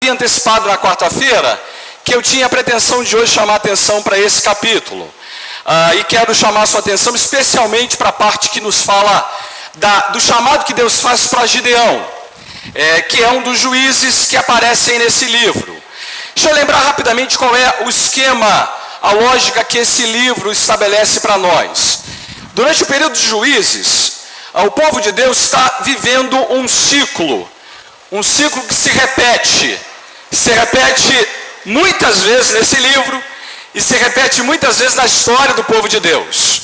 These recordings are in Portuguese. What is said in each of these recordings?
havia antecipado na quarta-feira que eu tinha a pretensão de hoje chamar a atenção para esse capítulo. E quero chamar a sua atenção especialmente para a parte que nos fala do chamado que Deus faz para Gideão, que é um dos juízes que aparecem nesse livro. Deixa eu lembrar rapidamente qual é o esquema, a lógica que esse livro estabelece para nós. Durante o período de juízes, o povo de Deus está vivendo um ciclo que se repete muitas vezes nesse livro e se repete muitas vezes na história do povo de Deus.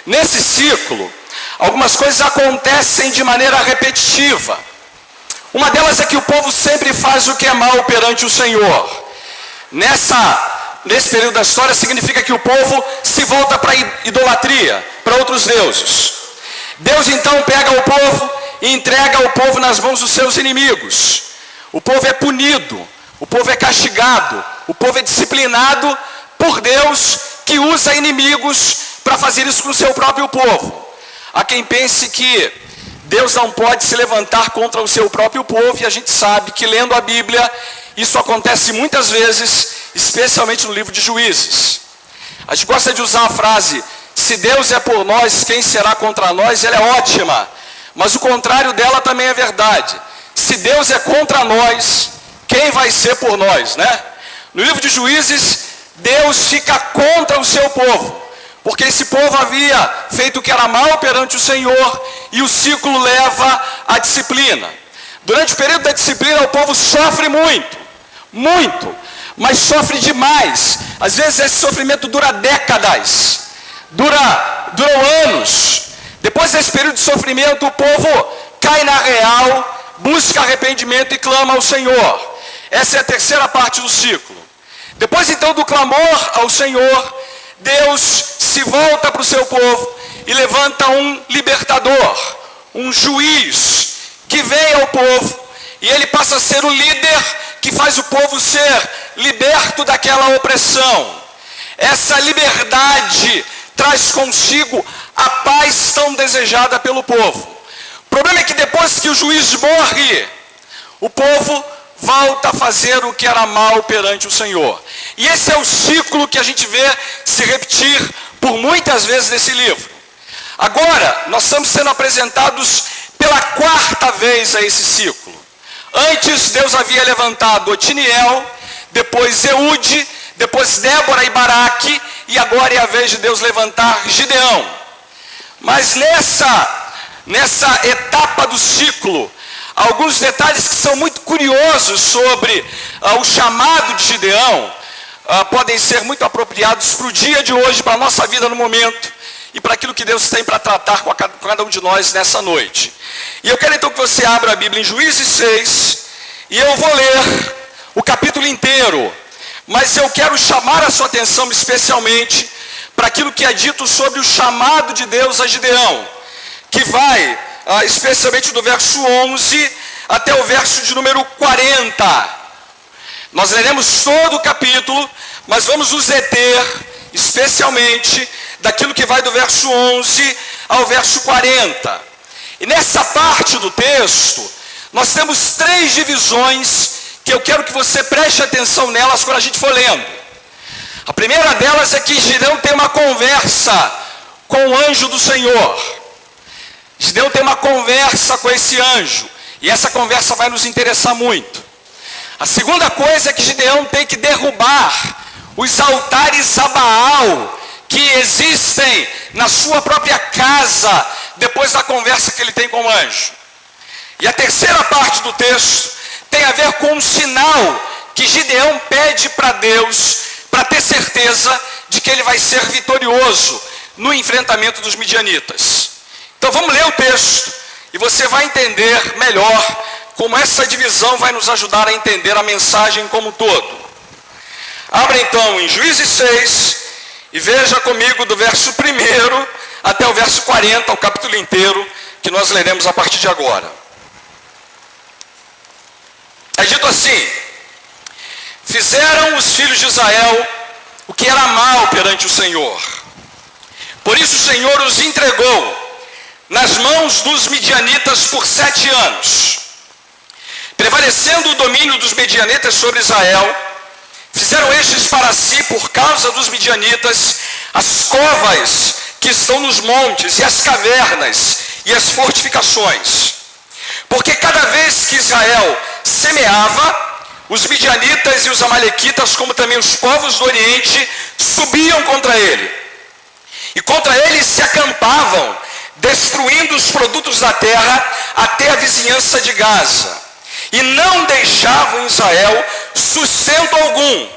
Nesse ciclo, algumas coisas acontecem de maneira repetitiva. Uma delas é que o povo sempre faz o que é mal perante o Senhor. Nesse período da história, significa que o povo se volta para a idolatria, para outros deuses. Deus então pega o povo e entrega o povo nas mãos dos seus inimigos. O povo é punido, o povo é castigado, o povo é disciplinado por Deus, que usa inimigos para fazer isso com o seu próprio povo. Há quem pense que Deus não pode se levantar contra o seu próprio povo, e a gente sabe que, lendo a Bíblia, isso acontece muitas vezes, especialmente no livro de Juízes. A gente gosta de usar a frase, se Deus é por nós, quem será contra nós? Ela é ótima, mas o contrário dela também é verdade. Se Deus é contra nós, quem vai ser por nós, né? No livro de Juízes, Deus fica contra o seu povo, porque esse povo havia feito o que era mal perante o Senhor, e o ciclo leva à disciplina. Durante o período da disciplina, o povo sofre muito, mas sofre demais. Às vezes esse sofrimento dura décadas, duram anos. Depois desse período de sofrimento, o povo cai na real, busca arrependimento e clama ao Senhor. Essa é a terceira parte do ciclo. Depois então do clamor ao Senhor, Deus se volta para o seu povo e levanta um libertador, um juiz que vem ao povo, e ele passa a ser o líder que faz o povo ser liberto daquela opressão. Essa liberdade traz consigo a paz tão desejada pelo povo. O problema é que depois que o juiz morre, o povo volta a fazer o que era mal perante o Senhor. E esse é o ciclo que a gente vê se repetir por muitas vezes nesse livro. Agora, nós estamos sendo apresentados pela quarta vez a esse ciclo. Antes, Deus havia levantado Otiniel, depois Eude, depois Débora e Baraque, e agora é a vez de Deus levantar Gideão. Mas nessa etapa do ciclo, alguns detalhes que são muito curiosos sobre o chamado de Gideão podem ser muito apropriados para o dia de hoje, para a nossa vida no momento, e para aquilo que Deus tem para tratar com cada um de nós nessa noite. E eu quero então que você abra a Bíblia em Juízes 6, e eu vou ler o capítulo inteiro, mas eu quero chamar a sua atenção especialmente para aquilo que é dito sobre o chamado de Deus a Gideão, que vai especialmente do verso 11 até o verso de número 40. Nós leremos todo o capítulo, mas vamos nos deter especialmente daquilo que vai do verso 11 ao verso 40. E nessa parte do texto, nós temos 3 divisões que eu quero que você preste atenção nelas quando a gente for lendo. A primeira delas é que Gideão tem uma conversa com o anjo do Senhor. Gideão tem uma conversa com esse anjo, e essa conversa vai nos interessar muito. A segunda coisa é que Gideão tem que derrubar os altares a Baal que existem na sua própria casa, depois da conversa que ele tem com o anjo. E a terceira parte do texto tem a ver com um sinal que Gideão pede para Deus, para ter certeza de que ele vai ser vitorioso no enfrentamento dos midianitas. Então vamos ler o texto, e você vai entender melhor como essa divisão vai nos ajudar a entender a mensagem como um todo. Abra então em Juízes 6, e veja comigo do verso 1 até o verso 40, o capítulo inteiro, que nós leremos a partir de agora. É dito assim: fizeram os filhos de Israel o que era mal perante o Senhor. Por isso o Senhor os entregou nas mãos dos midianitas por 7 anos. prevalecendo o domínio dos medianitas sobre Israel, fizeram estes para si, por causa dos midianitas, as covas que estão nos montes, e as cavernas, e as fortificações. Porque cada vez que Israel semeava, os midianitas e os amalequitas, como também os povos do Oriente, subiam contra ele. E contra ele se acampavam, destruindo os produtos da terra até a vizinhança de Gaza. E não deixavam em Israel sustento algum,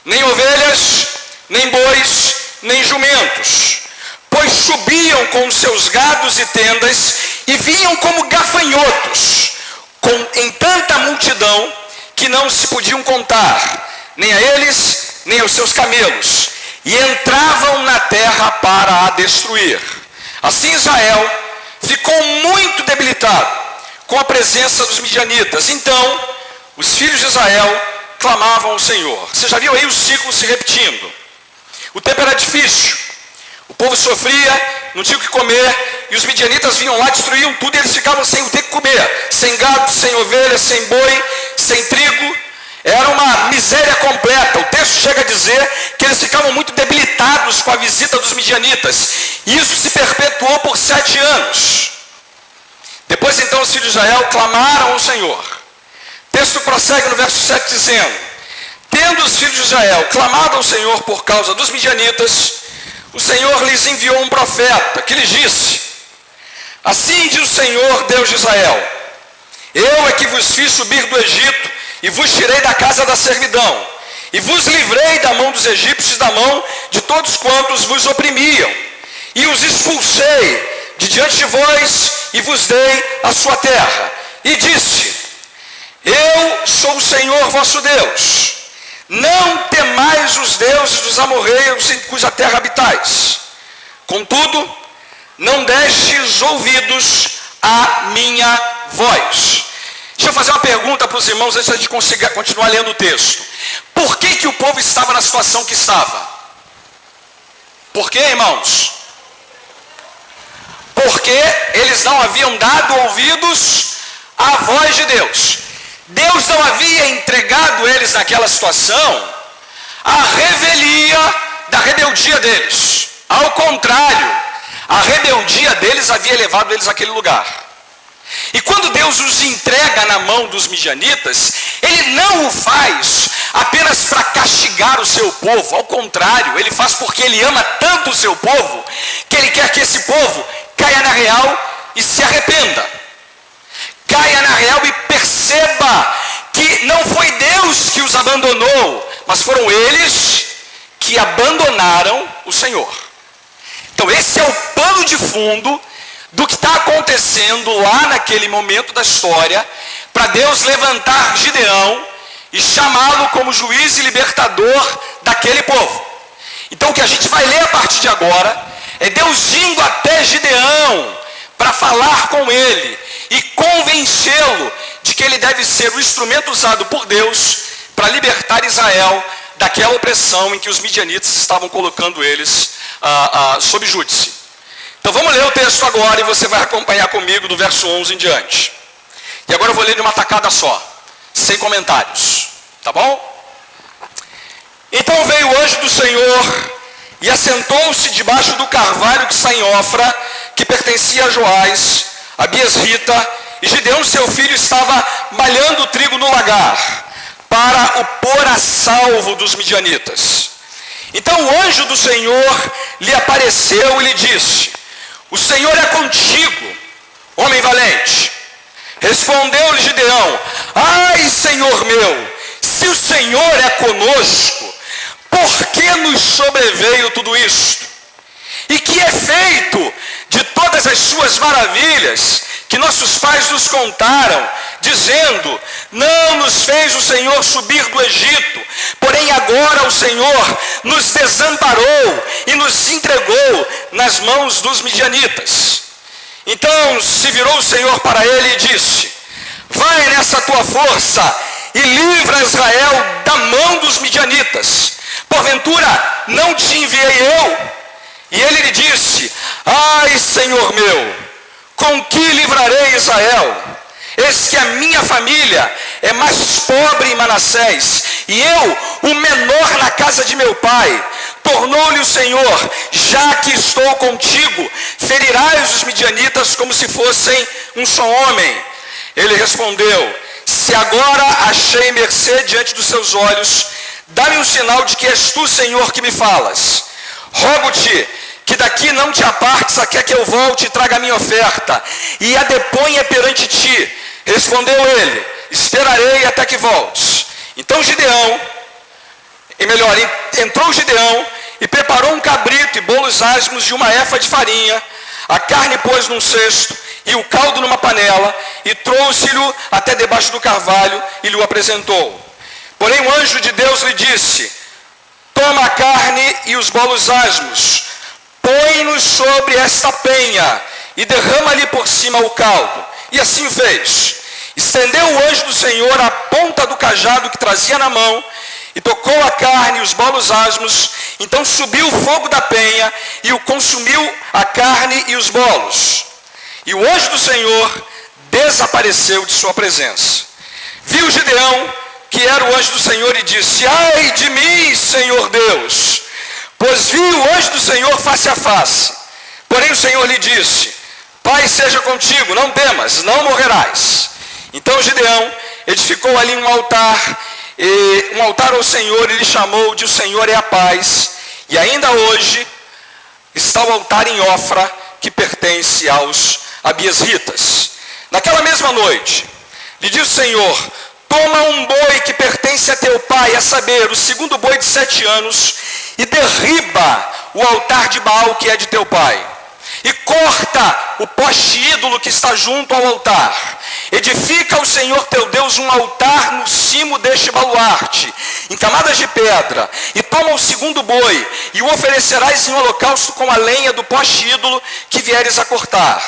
nem ovelhas, nem bois, nem jumentos, pois subiam com os seus gados e tendas e vinham como gafanhotos, em tanta multidão que não se podiam contar, nem a eles, nem aos seus camelos, e entravam na terra para a destruir. Assim Israel ficou muito debilitado com a presença dos midianitas. Então, os filhos de Israel clamavam ao Senhor. Você já viu aí o ciclo se repetindo? O tempo era difícil, o povo sofria, não tinha o que comer, e os midianitas vinham lá, destruíam tudo, e eles ficavam sem o ter que comer, sem gado, sem ovelha, sem boi, sem trigo. Era uma miséria completa. O texto chega a dizer que eles ficavam muito debilitados com a visita dos midianitas, e isso se perpetuou por 7 anos. Depois então os filhos de Israel clamaram ao Senhor. O texto prossegue no verso 7 dizendo: tendo os filhos de Israel clamado ao Senhor por causa dos midianitas, o Senhor lhes enviou um profeta que lhes disse: assim diz o Senhor Deus de Israel, eu é que vos fiz subir do Egito e vos tirei da casa da servidão, e vos livrei da mão dos egípcios, da mão de todos quantos vos oprimiam, e os expulsei de diante de vós e vos dei a sua terra. E disse: eu sou o Senhor vosso Deus, não temais os deuses dos amorreus em cuja terra habitais. Contudo, não destes ouvidos à minha voz. Deixa eu fazer uma pergunta para os irmãos antes de a gente conseguir continuar lendo o texto. Por que o povo estava na situação que estava? Por quê, irmãos? Porque eles não haviam dado ouvidos à voz de Deus. Deus não havia entregado eles naquela situação à revelia da rebeldia deles. Ao contrário, a rebeldia deles havia levado eles àquele lugar. E quando Deus os entrega na mão dos midianitas, Ele não o faz apenas para castigar o seu povo. Ao contrário, Ele faz porque Ele ama tanto o seu povo, que Ele quer que esse povo caia na real e se arrependa. Caia na real e perceba que não foi Deus que os abandonou, mas foram eles que abandonaram o Senhor. Então esse é o pano de fundo do que está acontecendo lá naquele momento da história, para Deus levantar Gideão e chamá-lo como juiz e libertador daquele povo. Então o que a gente vai ler a partir de agora é Deus indo até Gideão para falar com ele e convencê-lo de que ele deve ser o instrumento usado por Deus para libertar Israel daquela opressão em que os midianitas estavam colocando eles sob júdice. Então vamos ler o texto agora e você vai acompanhar comigo do verso 11 em diante. E agora eu vou ler de uma tacada só, sem comentários, tá bom? Então veio o anjo do Senhor e assentou-se debaixo do carvalho que está em Ofra, que pertencia a Joás, a Biesrita, e Gideão seu filho estava malhando o trigo no lagar, para o pôr a salvo dos midianitas. Então o anjo do Senhor lhe apareceu e lhe disse: o Senhor é contigo, homem valente. Respondeu-lhe Gideão: ai, Senhor meu, se o Senhor é conosco, por que nos sobreveio tudo isto? E que efeito de todas as suas maravilhas que nossos pais nos contaram, dizendo: não nos fez o Senhor subir do Egito, porém agora o Senhor nos desamparou e nos entregou nas mãos dos midianitas. Então se virou o Senhor para ele e disse: vai nessa tua força e livra Israel da mão dos midianitas. Porventura não te enviei eu? E ele lhe disse: ai, Senhor meu, com que livrarei Israel? Eis que a minha família é mais pobre em Manassés, e eu, o menor na casa de meu pai. Tornou-lhe o Senhor: já que estou contigo, ferirás os midianitas como se fossem um só homem. Ele respondeu: se agora achei mercê diante dos seus olhos, dá-me um sinal de que és tu, Senhor, que me falas. Rogo-te que daqui não te apartes até que eu volte e traga a minha oferta, e a deponha perante ti. Respondeu ele: esperarei até que voltes. Então entrou Gideão e preparou um cabrito e bolos asmos de uma efa de farinha. A carne pôs num cesto e o caldo numa panela, e trouxe-lhe até debaixo do carvalho e lhe o apresentou. Porém o anjo de Deus lhe disse: toma a carne e os bolos asmos, põe-nos sobre esta penha e derrama-lhe por cima o caldo. E assim o fez. Estendeu o anjo do Senhor a ponta do cajado que trazia na mão, e tocou a carne e os bolos asmos. Então subiu o fogo da penha e o consumiu a carne e os bolos. E o anjo do Senhor desapareceu de sua presença. Viu Gideão que era o anjo do Senhor e disse: ai de mim, Senhor Deus, pois vi o anjo do Senhor face a face. Porém o Senhor lhe disse: Pai seja contigo, não temas, não morrerás. Então Gideão edificou ali um altar ao Senhor, e lhe chamou de O Senhor é a Paz. E ainda hoje está o altar em Ofra, que pertence aos abiesritas. Naquela mesma noite, lhe disse o Senhor: toma um boi que pertence a teu pai, a saber, o segundo boi de 7 anos, e derriba o altar de Baal que é de teu pai. E corta o poste ídolo que está junto ao altar. Edifica ao Senhor teu Deus um altar no cimo deste baluarte, em camadas de pedra. E toma o segundo boi, e o oferecerás em holocausto com a lenha do poste ídolo que vieres a cortar.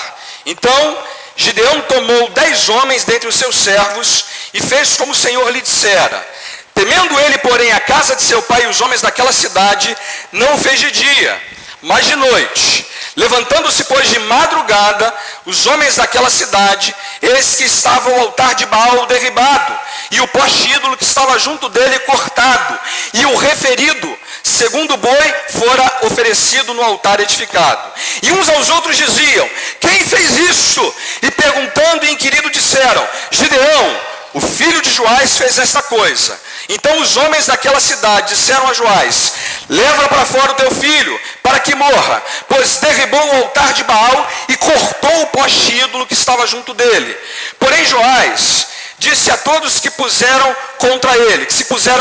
Então Gideão tomou 10 homens dentre os seus servos, e fez como o Senhor lhe dissera. Temendo ele, porém, a casa de seu pai e os homens daquela cidade, não o fez de dia, mas de noite. Levantando-se, pois, de madrugada, os homens daquela cidade, eis que estava o altar de Baal derribado, e o poste ídolo que estava junto dele cortado, e o referido segundo boi fora oferecido no altar edificado. E uns aos outros diziam: quem fez isto? E perguntando e inquirindo disseram: Gideão, o filho de Joás, fez esta coisa. Então os homens daquela cidade disseram a Joás: leva para fora o teu filho, para que morra, pois derribou o altar de Baal e cortou o poste ídolo que estava junto dele. Porém Joás disse a todos que se puseram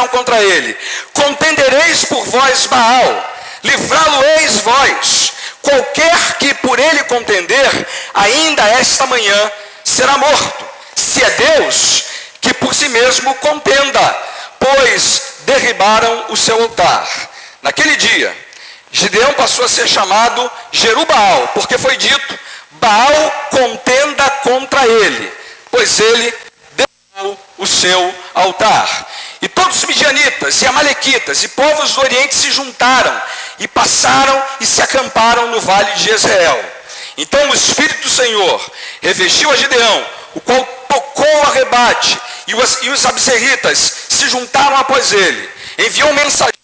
contra ele: contendereis por vós Baal, livrá-lo-eis vós. Qualquer que por ele contender, ainda esta manhã será morto. Se é Deus, que por si mesmo contenda, pois derribaram o seu altar. Naquele dia, Gideão passou a ser chamado Jerubaal, porque foi dito: Baal contenda contra ele, pois ele derrubou o seu altar. E todos os midianitas e amalequitas e povos do Oriente se juntaram e passaram e se acamparam no vale de Jezreel. Então o Espírito do Senhor revestiu a Gideão, o qual tocou a rebate, e os abserritas se juntaram após ele. Enviou um mensageiro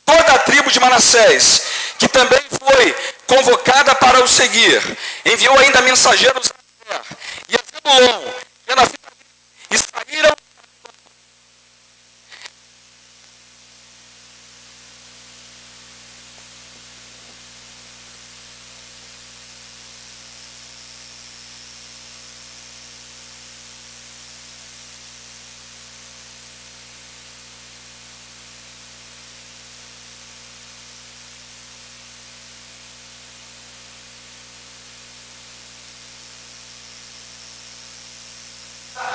a toda a tribo de Manassés, que também foi convocada para o seguir. Enviou ainda mensageiros a Aser e a Zebulon, e saíram.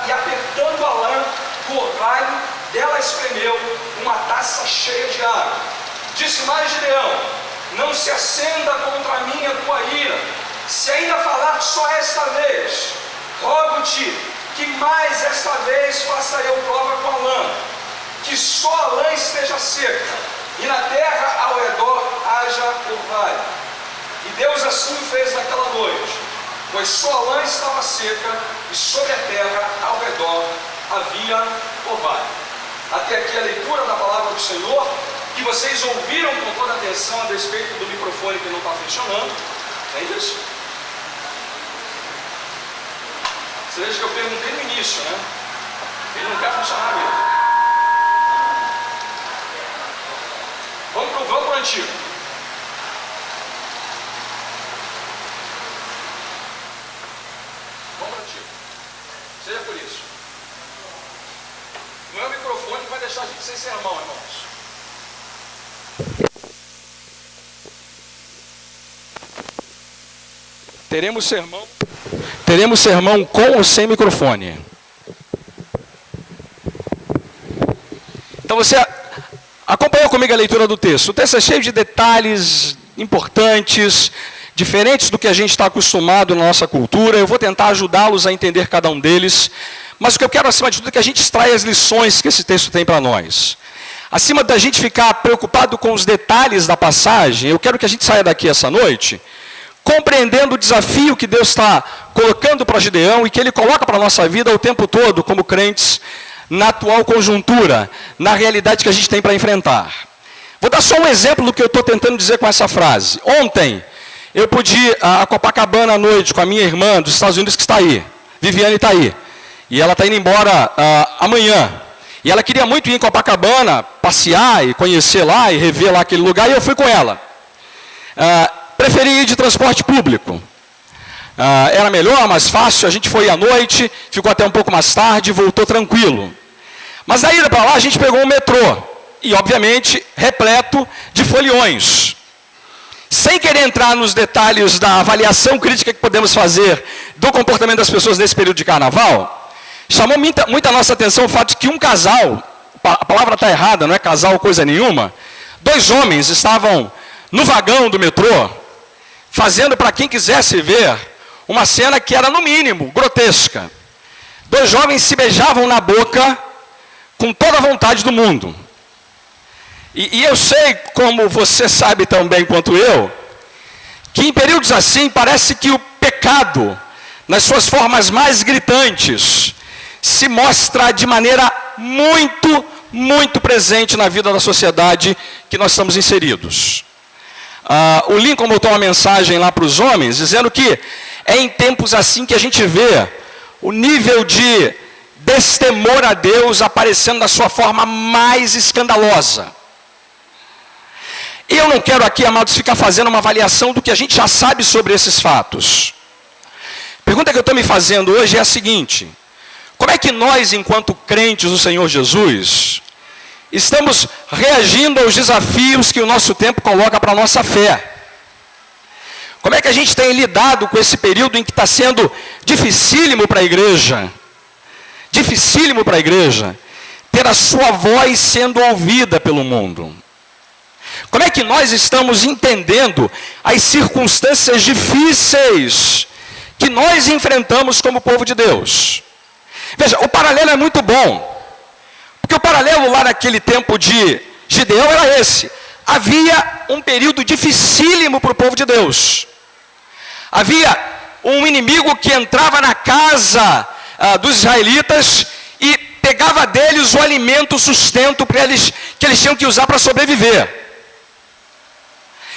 E apertando a lã do orvalho, dela espremeu uma taça cheia de água. Disse mais Gideão: não se acenda contra mim a tua ira, se ainda falar só esta vez. Rogo-te que mais esta vez faça eu prova com a lã, que só a lã esteja seca, e na terra ao redor haja orvalho. E Deus assim fez naquela noite, pois só a lã estava seca, e sobre a terra ao redor havia orvalho. Até aqui a leitura da palavra do Senhor, que vocês ouviram com toda atenção a respeito do microfone que não está funcionando. É isso? Você veja que eu perguntei no início, né? Ele não quer funcionar mesmo. Vamos pro antigo. Vamos pro antigo. Seja por isso. Não é o microfone que vai deixar a gente sem sermão, irmãos. Teremos sermão com ou sem microfone. Então você acompanhou comigo a leitura do texto. O texto é cheio de detalhes importantes, diferentes do que a gente está acostumado na nossa cultura. Eu vou tentar ajudá-los a entender cada um deles. Mas o que eu quero, acima de tudo, é que a gente extraia as lições que esse texto tem para nós. Acima da gente ficar preocupado com os detalhes da passagem, eu quero que a gente saia daqui essa noite compreendendo o desafio que Deus está colocando para Gideão e que Ele coloca para a nossa vida o tempo todo, como crentes, na atual conjuntura, na realidade que a gente tem para enfrentar. Vou dar só um exemplo do que eu estou tentando dizer com essa frase. Ontem, eu pude ir a Copacabana à noite com a minha irmã dos Estados Unidos, que está aí. Viviane está aí. E ela está indo embora amanhã. E ela queria muito ir em Copacabana, passear e conhecer lá e rever lá aquele lugar, e eu fui com ela. Preferi ir de transporte público. Era melhor, mais fácil, a gente foi à noite, ficou até um pouco mais tarde, voltou tranquilo. Mas na ida para lá a gente pegou um metrô, e obviamente repleto de foliões. Sem querer entrar nos detalhes da avaliação crítica que podemos fazer do comportamento das pessoas nesse período de carnaval, chamou muita nossa atenção o fato de que um casal, a palavra está errada, não é casal coisa nenhuma, 2 homens estavam no vagão do metrô, fazendo para quem quisesse ver uma cena que era no mínimo grotesca. 2 jovens se beijavam na boca com toda a vontade do mundo. E eu sei, como você sabe tão bem quanto eu, que em períodos assim parece que o pecado, nas suas formas mais gritantes, se mostra de maneira muito, muito presente na vida da sociedade que nós estamos inseridos. O Lincoln botou uma mensagem lá para os homens, dizendo que é em tempos assim que a gente vê o nível de destemor a Deus aparecendo na sua forma mais escandalosa. Eu não quero aqui, amados, ficar fazendo uma avaliação do que a gente já sabe sobre esses fatos. A pergunta que eu estou me fazendo hoje é a seguinte: como é que nós, enquanto crentes do Senhor Jesus, estamos reagindo aos desafios que o nosso tempo coloca para a nossa fé? Como é que a gente tem lidado com esse período em que está sendo dificílimo para a igreja? Dificílimo para a igreja ter a sua voz sendo ouvida pelo mundo. Como é que nós estamos entendendo as circunstâncias difíceis que nós enfrentamos como povo de Deus? Veja, o paralelo é muito bom. Porque o paralelo lá naquele tempo de Gideão era esse. Havia um período dificílimo para o povo de Deus. Havia um inimigo que entrava na casa dos israelitas e pegava deles o alimento, o sustento que eles tinham que usar para sobreviver.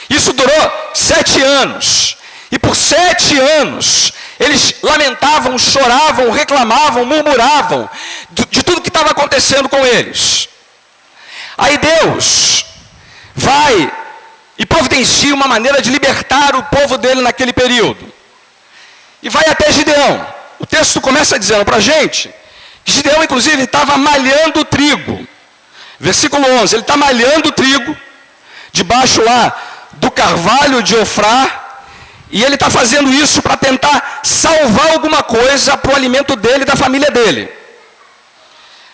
Isso durou 7 anos. E por 7 anos, eles lamentavam, choravam, reclamavam, murmuravam de tudo que estava acontecendo com eles. Aí Deus vai e providencia uma maneira de libertar o povo dele naquele período. E vai até Gideão. O texto começa dizendo para a gente que Gideão, inclusive, estava malhando trigo. Versículo 11, ele está malhando trigo, debaixo lá do carvalho de Ofrá, e ele está fazendo isso para tentar salvar alguma coisa para o alimento dele e da família dele.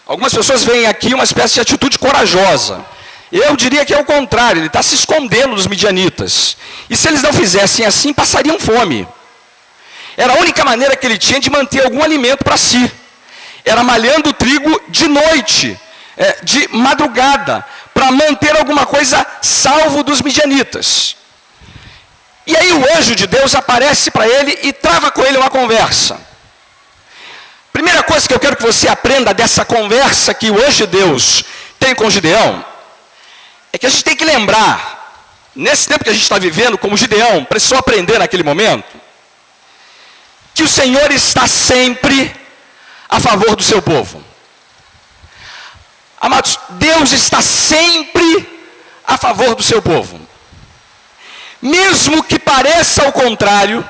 Algumas pessoas veem aqui uma espécie de atitude corajosa. Eu diria que é o contrário, ele está se escondendo dos midianitas. E se eles não fizessem assim, passariam fome. Era a única maneira que ele tinha de manter algum alimento para si. Era malhando o trigo de noite, de madrugada, para manter alguma coisa salvo dos midianitas. E aí o anjo de Deus aparece para ele e trava com ele uma conversa. Primeira coisa que eu quero que você aprenda dessa conversa que hoje Deus tem com Gideão, é que a gente tem que lembrar, nesse tempo que a gente está vivendo, como Gideão precisou aprender naquele momento, que o Senhor está sempre a favor do seu povo. Amados, Deus está sempre a favor do seu povo. Mesmo que pareça o contrário,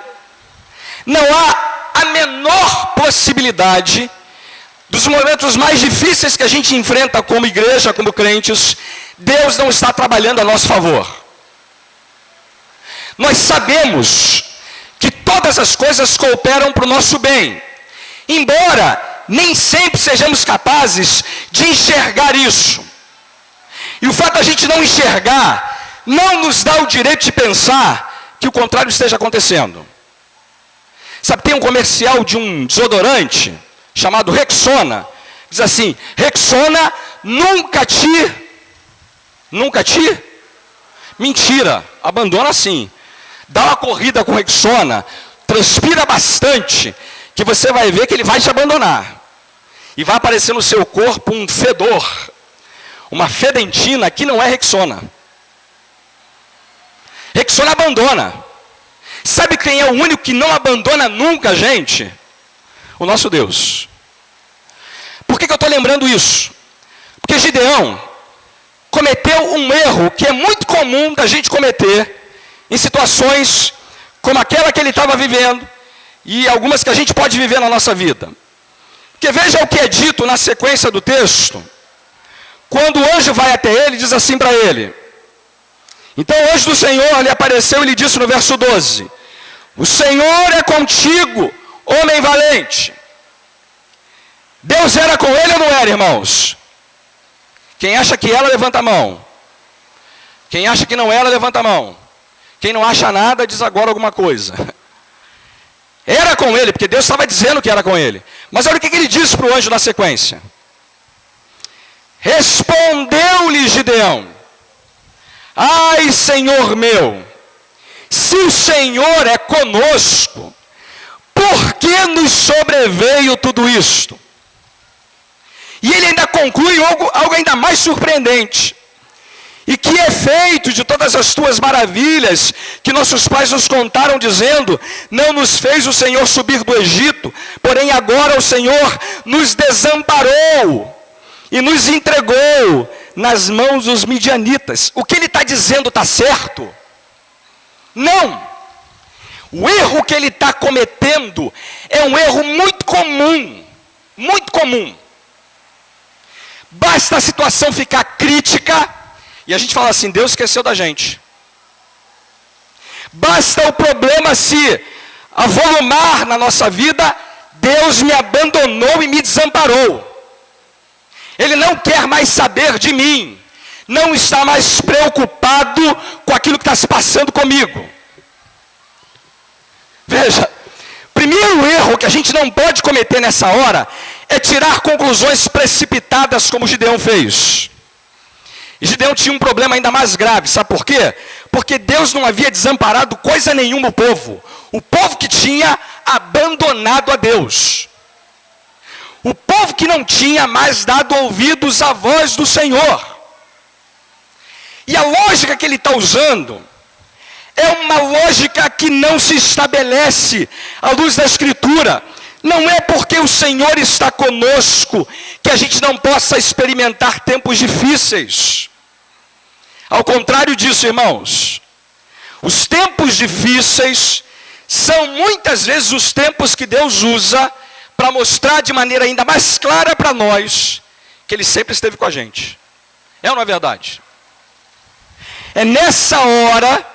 não há a menor possibilidade dos momentos mais difíceis que a gente enfrenta como igreja, como crentes, Deus não está trabalhando a nosso favor. Nós sabemos que todas as coisas cooperam para o nosso bem, embora nem sempre sejamos capazes de enxergar isso. E o fato de a gente não enxergar não nos dá o direito de pensar que o contrário esteja acontecendo. Sabe, tem um comercial de um desodorante chamado Rexona. Diz assim: Rexona nunca te... Mentira, abandona assim. Dá uma corrida com Rexona, transpira bastante, que você vai ver que ele vai te abandonar. E vai aparecer no seu corpo um fedor, uma fedentina que não é Rexona. Rexona abandona. Sabe quem é o único que não abandona nunca, gente? O nosso Deus. Por que eu estou lembrando isso? Porque Gideão cometeu um erro que é muito comum da gente cometer em situações como aquela que ele estava vivendo e algumas que a gente pode viver na nossa vida. Porque veja o que é dito na sequência do texto. Quando o anjo vai até ele, diz assim para ele: então o anjo do Senhor lhe apareceu e lhe disse no verso 12: o Senhor é contigo, homem valente. Deus era com ele ou não era, irmãos? Quem acha que ela, levanta a mão. Quem acha que não era, levanta a mão. Quem não acha nada, diz agora alguma coisa. Era com ele, porque Deus estava dizendo que era com ele. Mas olha o que ele disse para o anjo na sequência. Respondeu-lhe Gideão: ai, Senhor meu, se o Senhor é conosco, por que nos sobreveio tudo isto? E ele ainda conclui algo ainda mais surpreendente. E que efeito de todas as tuas maravilhas que nossos pais nos contaram, dizendo: não nos fez o Senhor subir do Egito, porém agora o Senhor nos desamparou e nos entregou nas mãos dos midianitas. O que ele está dizendo está certo? Não. O erro que ele está cometendo é um erro muito comum. Muito comum. Basta a situação ficar crítica e a gente fala assim: Deus esqueceu da gente. Basta o problema se avolumar na nossa vida: Deus me abandonou e me desamparou. Ele não quer mais saber de mim. Não está mais preocupado com aquilo que está se passando comigo. Veja, primeiro erro que a gente não pode cometer nessa hora é tirar conclusões precipitadas como Gideão fez. E Gideão tinha um problema ainda mais grave, sabe por quê? Porque Deus não havia desamparado coisa nenhuma o povo que tinha abandonado a Deus. O povo que não tinha mais dado ouvidos à voz do Senhor. E a lógica que ele está usando é uma lógica que não se estabelece à luz da Escritura. Não é porque o Senhor está conosco que a gente não possa experimentar tempos difíceis. Ao contrário disso, irmãos, os tempos difíceis são muitas vezes os tempos que Deus usa para mostrar de maneira ainda mais clara para nós que Ele sempre esteve com a gente. É ou não é verdade? É nessa hora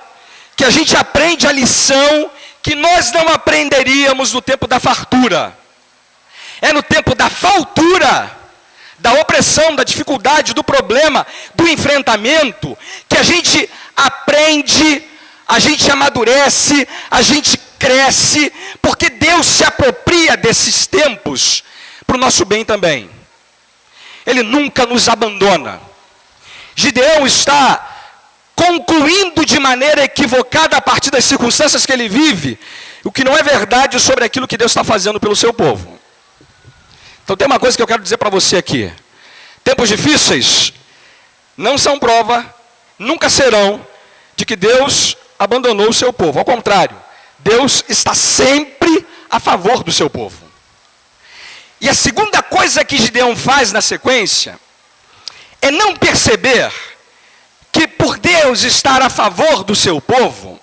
que a gente aprende a lição que nós não aprenderíamos no tempo da fartura. É no tempo da faltura, da opressão, da dificuldade, do problema, do enfrentamento, que a gente aprende, a gente amadurece, a gente cresce, porque Deus se apropria desses tempos para o nosso bem também. Ele nunca nos abandona. Gideão está concluindo de maneira equivocada a partir das circunstâncias que ele vive, o que não é verdade sobre aquilo que Deus está fazendo pelo seu povo. Então tem uma coisa que eu quero dizer para você aqui. Tempos difíceis não são prova, nunca serão, de que Deus abandonou o seu povo. Ao contrário, Deus está sempre a favor do seu povo. E a segunda coisa que Gideão faz na sequência é não perceber que por Deus estar a favor do seu povo,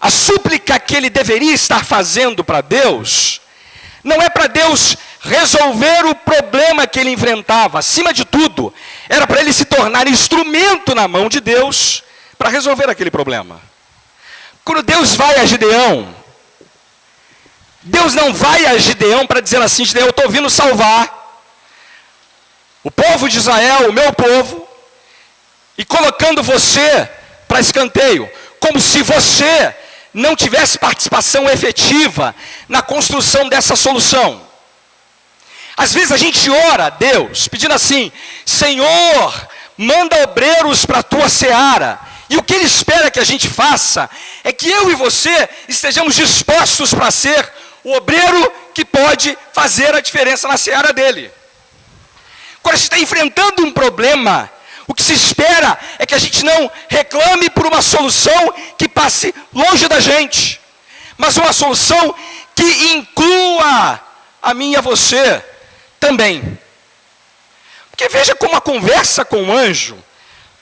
a súplica que ele deveria estar fazendo para Deus, não é para Deus resolver o problema que ele enfrentava. Acima de tudo, era para ele se tornar instrumento na mão de Deus para resolver aquele problema. Quando Deus vai a Gideão, Deus não vai a Gideão para dizer assim: Gideão, eu estou vindo salvar o povo de Israel, o meu povo, e colocando você para escanteio, como se você não tivesse participação efetiva na construção dessa solução. Às vezes a gente ora a Deus, pedindo assim: Senhor, manda obreiros para a tua seara. E o que Ele espera que a gente faça é que eu e você estejamos dispostos para ser o obreiro que pode fazer a diferença na seara dele. Quando a gente está enfrentando um problema, o que se espera é que a gente não reclame por uma solução que passe longe da gente, mas uma solução que inclua a mim e a você também. Porque veja como a conversa com o anjo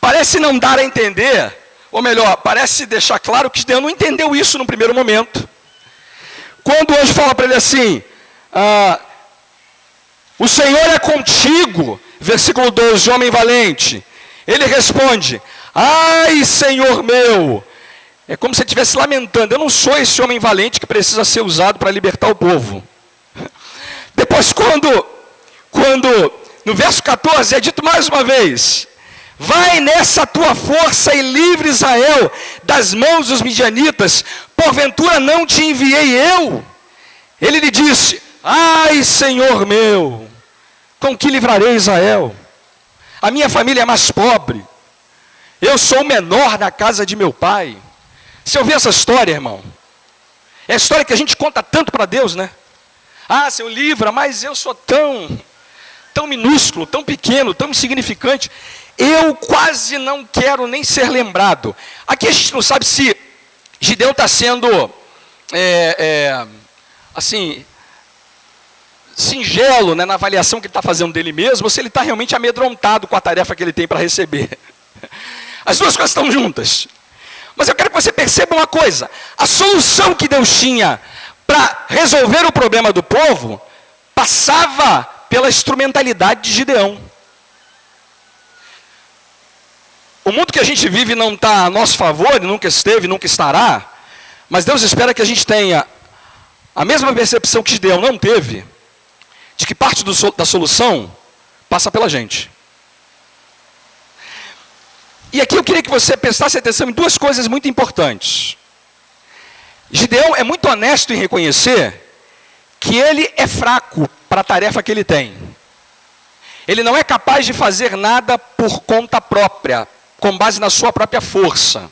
parece não dar a entender, ou melhor, parece deixar claro que Gideão não entendeu isso no primeiro momento. Quando o anjo fala para ele assim: o Senhor é contigo, versículo 12, homem valente. Ele responde: ai, Senhor meu. É como se ele estivesse lamentando: eu não sou esse homem valente que precisa ser usado para libertar o povo. Depois quando no verso 14 é dito mais uma vez: vai nessa tua força e livre Israel das mãos dos midianitas, porventura não te enviei eu? Ele lhe disse: ai, Senhor meu, com que livrarei Israel? A minha família é mais pobre, eu sou o menor na casa de meu pai. Você ouviu essa história, irmão? É a história que a gente conta tanto para Deus, né? Ah, Senhor, livra, mas eu sou tão minúsculo, tão pequeno, tão insignificante. Eu quase não quero nem ser lembrado. Aqui a gente não sabe se Gideão está sendo, assim, singelo, né, na avaliação que ele está fazendo dele mesmo, ou se ele está realmente amedrontado com a tarefa que ele tem para receber. As duas coisas estão juntas. Mas eu quero que você perceba uma coisa: a solução que Deus tinha para resolver o problema do povo passava pela instrumentalidade de Gideão. O mundo que a gente vive não está a nosso favor, nunca esteve, nunca estará, mas Deus espera que a gente tenha a mesma percepção que Gideão não teve, de que parte da solução passa pela gente. E aqui eu queria que você prestasse atenção em duas coisas muito importantes. Gideão é muito honesto em reconhecer que ele é fraco para a tarefa que ele tem. Ele não é capaz de fazer nada por conta própria, com base na sua própria força.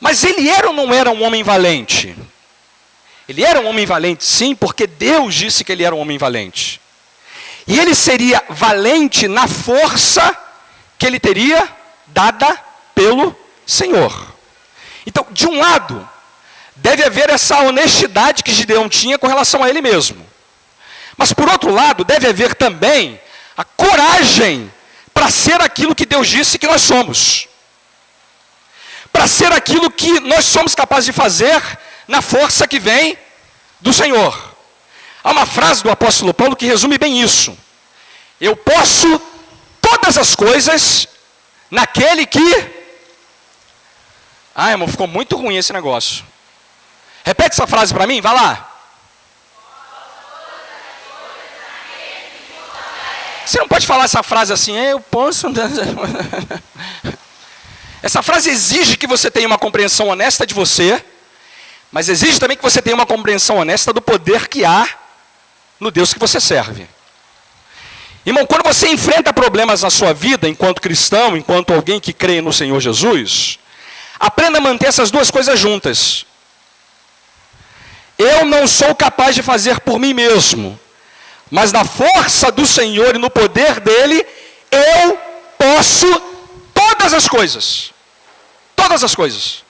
Mas ele era ou não era um homem valente? Ele era um homem valente, sim, porque Deus disse que ele era um homem valente. E ele seria valente na força que ele teria dada pelo Senhor. Então, de um lado, deve haver essa honestidade que Gideão tinha com relação a ele mesmo. Mas, por outro lado, deve haver também a coragem para ser aquilo que Deus disse que nós somos. Para ser aquilo que nós somos capazes de fazer na força que vem do Senhor. Há uma frase do apóstolo Paulo que resume bem isso: eu posso todas as coisas naquele que... Ah, irmão, ficou muito ruim esse negócio. Repete essa frase para mim, vai lá. Você não pode falar essa frase assim: eu posso... Essa frase exige que você tenha uma compreensão honesta de você, mas exige também que você tenha uma compreensão honesta do poder que há no Deus que você serve. Irmão, quando você enfrenta problemas na sua vida, enquanto cristão, enquanto alguém que crê no Senhor Jesus, aprenda a manter essas duas coisas juntas. Eu não sou capaz de fazer por mim mesmo, mas na força do Senhor e no poder dele, eu posso todas as coisas. Todas as coisas.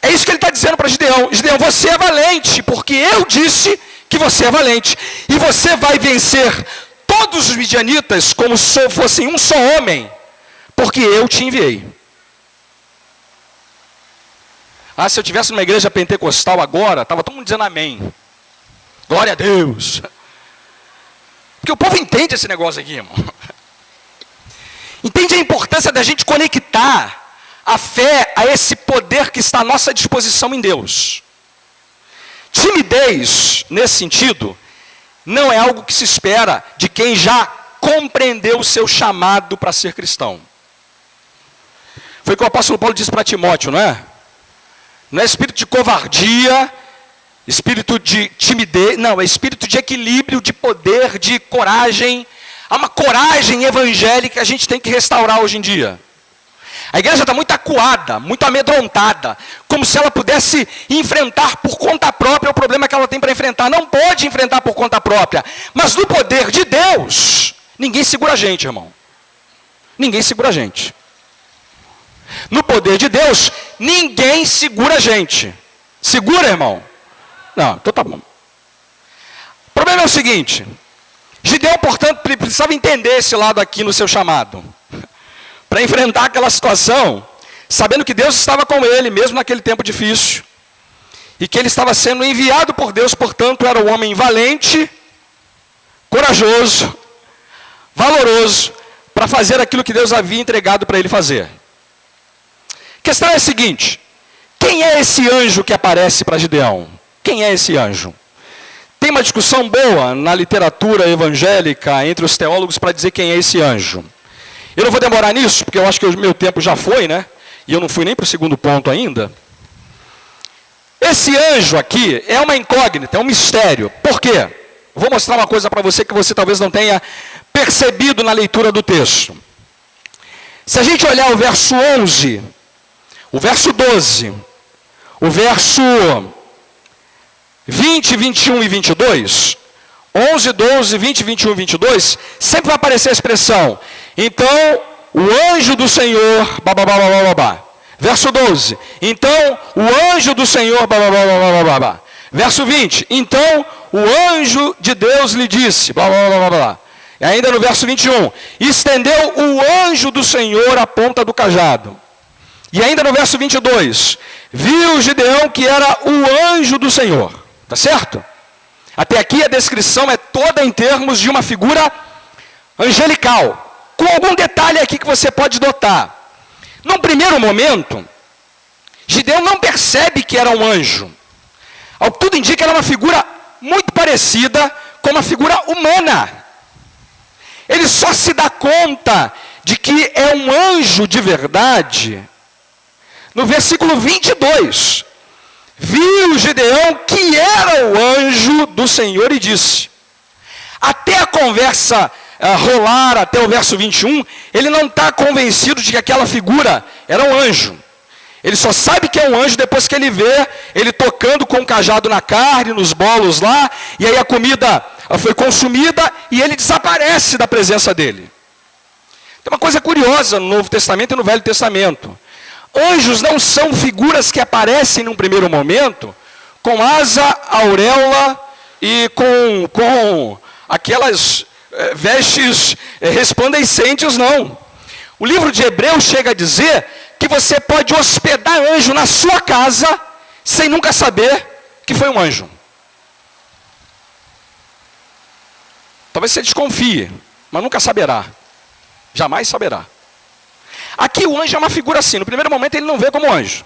É isso que ele está dizendo para Gideão. Gideão, você é valente, porque eu disse que você é valente. E você vai vencer todos os midianitas como se fossem um só homem, porque eu te enviei. Ah, se eu estivesse numa igreja pentecostal agora, estava todo mundo dizendo amém. Glória a Deus. Porque o povo entende esse negócio aqui, irmão. Entende a importância da gente conectar a fé a esse poder que está à nossa disposição em Deus. Timidez, nesse sentido, não é algo que se espera de quem já compreendeu o seu chamado para ser cristão. Foi o que o apóstolo Paulo disse para Timóteo, não é? Não é espírito de covardia, espírito de timidez, não, é espírito de equilíbrio, de poder, de coragem. Há uma coragem evangélica que a gente tem que restaurar hoje em dia. A igreja está muito acuada, muito amedrontada, como se ela pudesse enfrentar por conta própria o problema que ela tem para enfrentar. Não pode enfrentar por conta própria, mas no poder de Deus, ninguém segura a gente, irmão. Ninguém segura a gente. No poder de Deus, ninguém segura a gente. Segura, irmão? Não, então tá bom. O problema é o seguinte: Gideão, portanto, precisava entender esse lado aqui no seu chamado. Para enfrentar aquela situação, sabendo que Deus estava com ele, mesmo naquele tempo difícil. E que ele estava sendo enviado por Deus, portanto, era um homem valente, corajoso, valoroso, para fazer aquilo que Deus havia entregado para ele fazer. A questão é a seguinte: quem é esse anjo que aparece para Gideão? Quem é esse anjo? Tem uma discussão boa na literatura evangélica entre os teólogos para dizer quem é esse anjo. Eu não vou demorar nisso, porque eu acho que o meu tempo já foi, né? E eu não fui nem para o segundo ponto ainda. Esse anjo aqui é uma incógnita, é um mistério. Por quê? Vou mostrar uma coisa para você que você talvez não tenha percebido na leitura do texto. Se a gente olhar o verso 11, o verso 12, o verso 20, 21 e 22, 11, 12, 20, 21 e 22, sempre vai aparecer a expressão: então o anjo do Senhor, babá. Verso 12, então o anjo do Senhor, babá. Verso 20, então o anjo de Deus lhe disse, blá. E ainda no verso 21, estendeu o anjo do Senhor a ponta do cajado. E ainda no verso 22, viu Gideão que era o anjo do Senhor. Tá certo? Até aqui a descrição é toda em termos de uma figura angelical. Com algum detalhe aqui que você pode notar. Num primeiro momento, Gideão não percebe que era um anjo. Ao que tudo indica, era uma figura muito parecida com uma figura humana. Ele só se dá conta de que é um anjo de verdade no versículo 22. Viu Gideão que era o anjo do Senhor e disse. Até a conversa rolar, até o verso 21, ele não está convencido de que aquela figura era um anjo. Ele só sabe que é um anjo depois que ele vê ele tocando com o cajado na carne, nos bolos lá, e aí a comida foi consumida e ele desaparece da presença dele. Tem uma coisa curiosa no Novo Testamento e no Velho Testamento. Anjos não são figuras que aparecem num primeiro momento com asa, auréola e com aquelas vestes resplandecentes, não. O livro de Hebreus chega a dizer que você pode hospedar anjo na sua casa sem nunca saber que foi um anjo. Talvez você desconfie, mas nunca saberá. Jamais saberá. Aqui o anjo é uma figura assim. No primeiro momento ele não vê como anjo.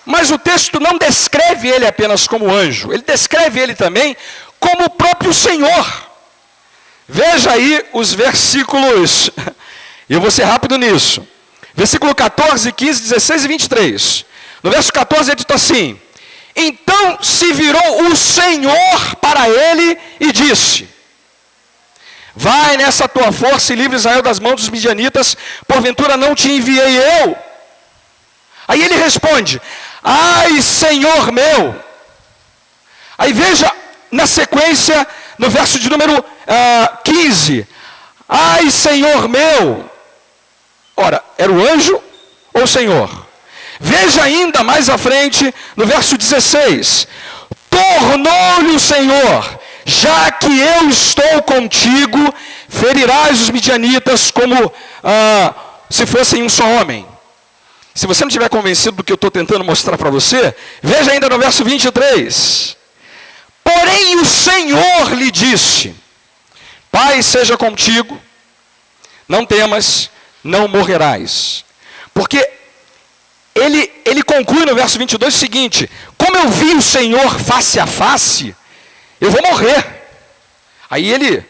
Mas o texto não descreve ele apenas como anjo. Ele descreve ele também como o próprio Senhor. Veja aí os versículos. Eu vou ser rápido nisso. Versículo 14, 15, 16 e 23. No verso 14 é dito assim: então se virou o Senhor para ele e disse: vai nessa tua força e livre Israel das mãos dos midianitas, porventura não te enviei eu? Aí ele responde: ai, Senhor meu. Aí veja na sequência, no verso de número 15, ai Senhor meu, ora, era o anjo ou o Senhor? Veja ainda mais à frente, no verso 16, tornou-lhe o Senhor, já que eu estou contigo, ferirás os midianitas como se fossem um só homem. Se você não estiver convencido do que eu estou tentando mostrar para você, veja ainda no verso 23. Porém o Senhor lhe disse, Pai seja contigo, não temas, não morrerás. Porque ele conclui no verso 22 o seguinte, como eu vi o Senhor face a face, eu vou morrer. Aí ele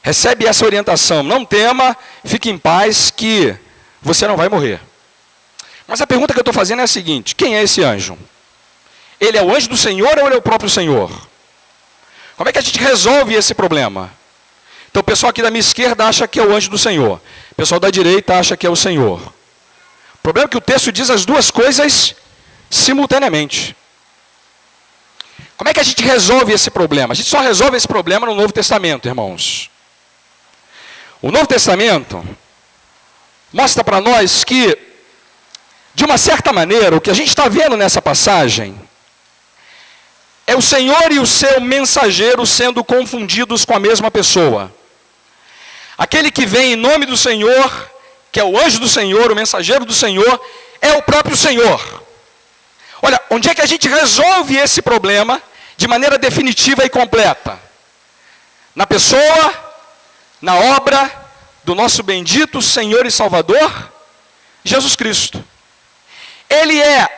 recebe essa orientação, não tema, fique em paz que você não vai morrer. Mas a pergunta que eu estou fazendo é a seguinte, quem é esse anjo? Ele é o anjo do Senhor ou ele é o próprio Senhor? Como é que a gente resolve esse problema? Então o pessoal aqui da minha esquerda acha que é o anjo do Senhor. O pessoal da direita acha que é o Senhor. O problema é que o texto diz as duas coisas simultaneamente. Como é que a gente resolve esse problema? A gente só resolve esse problema no Novo Testamento, irmãos. O Novo Testamento mostra para nós que, de uma certa maneira, o que a gente está vendo nessa passagem é o Senhor e o seu mensageiro sendo confundidos com a mesma pessoa. Aquele que vem em nome do Senhor, que é o anjo do Senhor, o mensageiro do Senhor, é o próprio Senhor. Olha, onde é que a gente resolve esse problema de maneira definitiva e completa? Na pessoa, na obra do nosso bendito Senhor e Salvador, Jesus Cristo. Ele é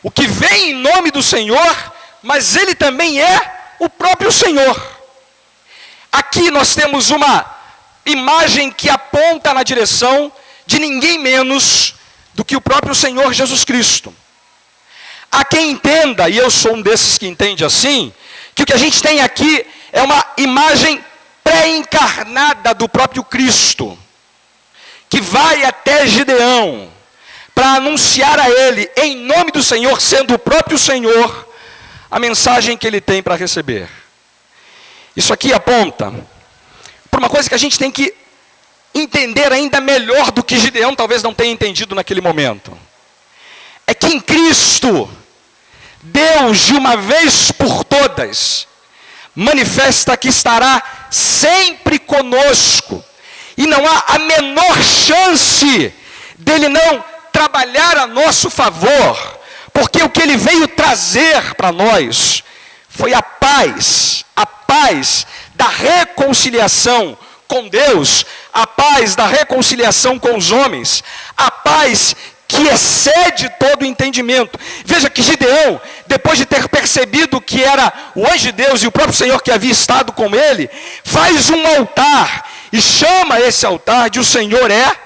o que vem em nome do Senhor, mas ele também é o próprio Senhor. Aqui nós temos uma imagem que aponta na direção de ninguém menos do que o próprio Senhor Jesus Cristo. Há quem entenda, e eu sou um desses que entende assim, que o que a gente tem aqui é uma imagem pré-encarnada do próprio Cristo, que vai até Gideão, para anunciar a ele, em nome do Senhor, sendo o próprio Senhor, a mensagem que ele tem para receber. Isso aqui aponta para uma coisa que a gente tem que entender ainda melhor do que Gideão talvez não tenha entendido naquele momento. É que em Cristo, Deus, de uma vez por todas, manifesta que estará sempre conosco, e não há a menor chance dele não trabalhar a nosso favor, porque o que ele veio trazer para nós foi a paz da reconciliação com Deus, a paz da reconciliação com os homens, a paz que excede todo o entendimento. Veja que Gideão, depois de ter percebido que era o anjo de Deus e o próprio Senhor que havia estado com ele, faz um altar e chama esse altar de o Senhor é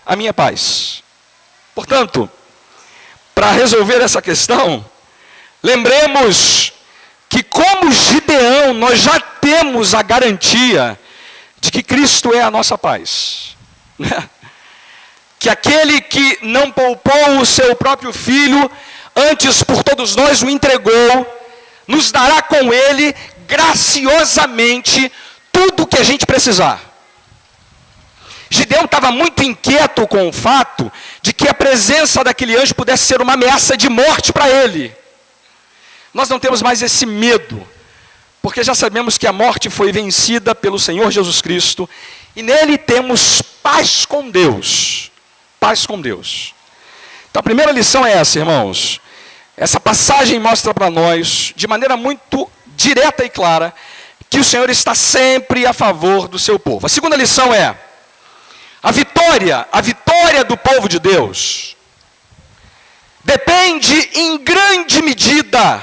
a minha paz. Portanto, para resolver essa questão, lembremos que como Gideão, nós já temos a garantia de que Cristo é a nossa paz. Que aquele que não poupou o seu próprio filho, antes por todos nós o entregou, nos dará com ele, graciosamente, tudo o que a gente precisar. Gideão estava muito inquieto com o fato de que a presença daquele anjo pudesse ser uma ameaça de morte para ele. Nós não temos mais esse medo, porque já sabemos que a morte foi vencida pelo Senhor Jesus Cristo, e nele temos paz com Deus. Paz com Deus. Então a primeira lição é essa, irmãos. Essa passagem mostra para nós, de maneira muito direta e clara, que o Senhor está sempre a favor do seu povo. A segunda lição é, a vitória do povo de Deus, depende em grande medida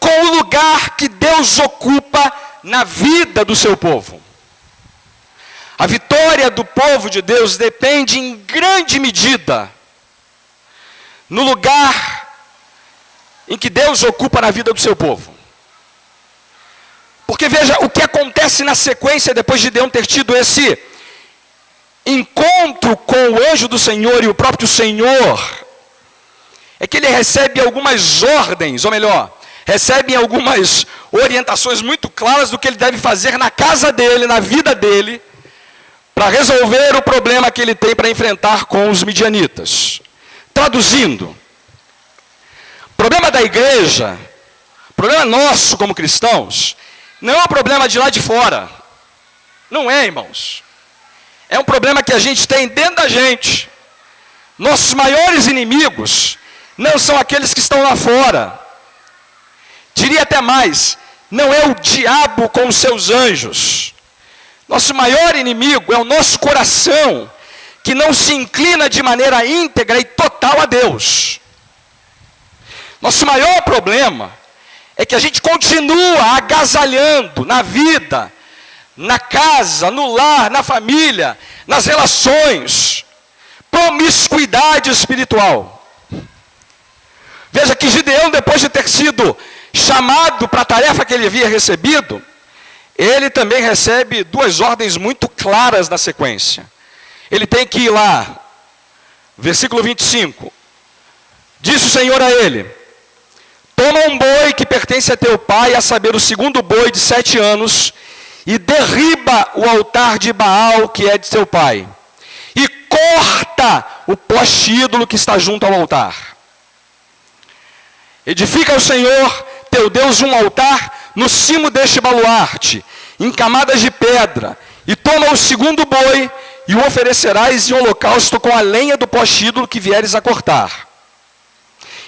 com o lugar que Deus ocupa na vida do seu povo. A vitória do povo de Deus depende em grande medida no lugar em que Deus ocupa na vida do seu povo. Porque veja, o que acontece na sequência depois de Gideão ter tido esse encontro com o anjo do Senhor e o próprio Senhor, é que ele recebe algumas ordens, ou melhor, recebem algumas orientações muito claras do que ele deve fazer na casa dele, na vida dele, para resolver o problema que ele tem para enfrentar com os midianitas. Traduzindo, o problema da igreja, o problema nosso como cristãos, não é um problema de lá de fora. Não é, irmãos. É um problema que a gente tem dentro da gente. Nossos maiores inimigos não são aqueles que estão lá fora. Diria até mais, não é o diabo com os seus anjos. Nosso maior inimigo é o nosso coração, que não se inclina de maneira íntegra e total a Deus. Nosso maior problema é que a gente continua agasalhando na vida, na casa, no lar, na família, nas relações, promiscuidade espiritual. Veja que Gideão, depois de ter sido chamado para a tarefa que ele havia recebido, ele também recebe duas ordens muito claras na sequência. Ele tem que ir lá, versículo 25. Disse o Senhor a ele: toma um boi que pertence a teu pai, a saber, o segundo boi de 7 anos, e derriba o altar de Baal, que é de teu pai, e corta o poste ídolo que está junto ao altar. Edifica ao Senhor teu Deus um altar no cimo deste baluarte, em camadas de pedra, e toma o segundo boi, e o oferecerás em holocausto com a lenha do poste ídolo que vieres a cortar.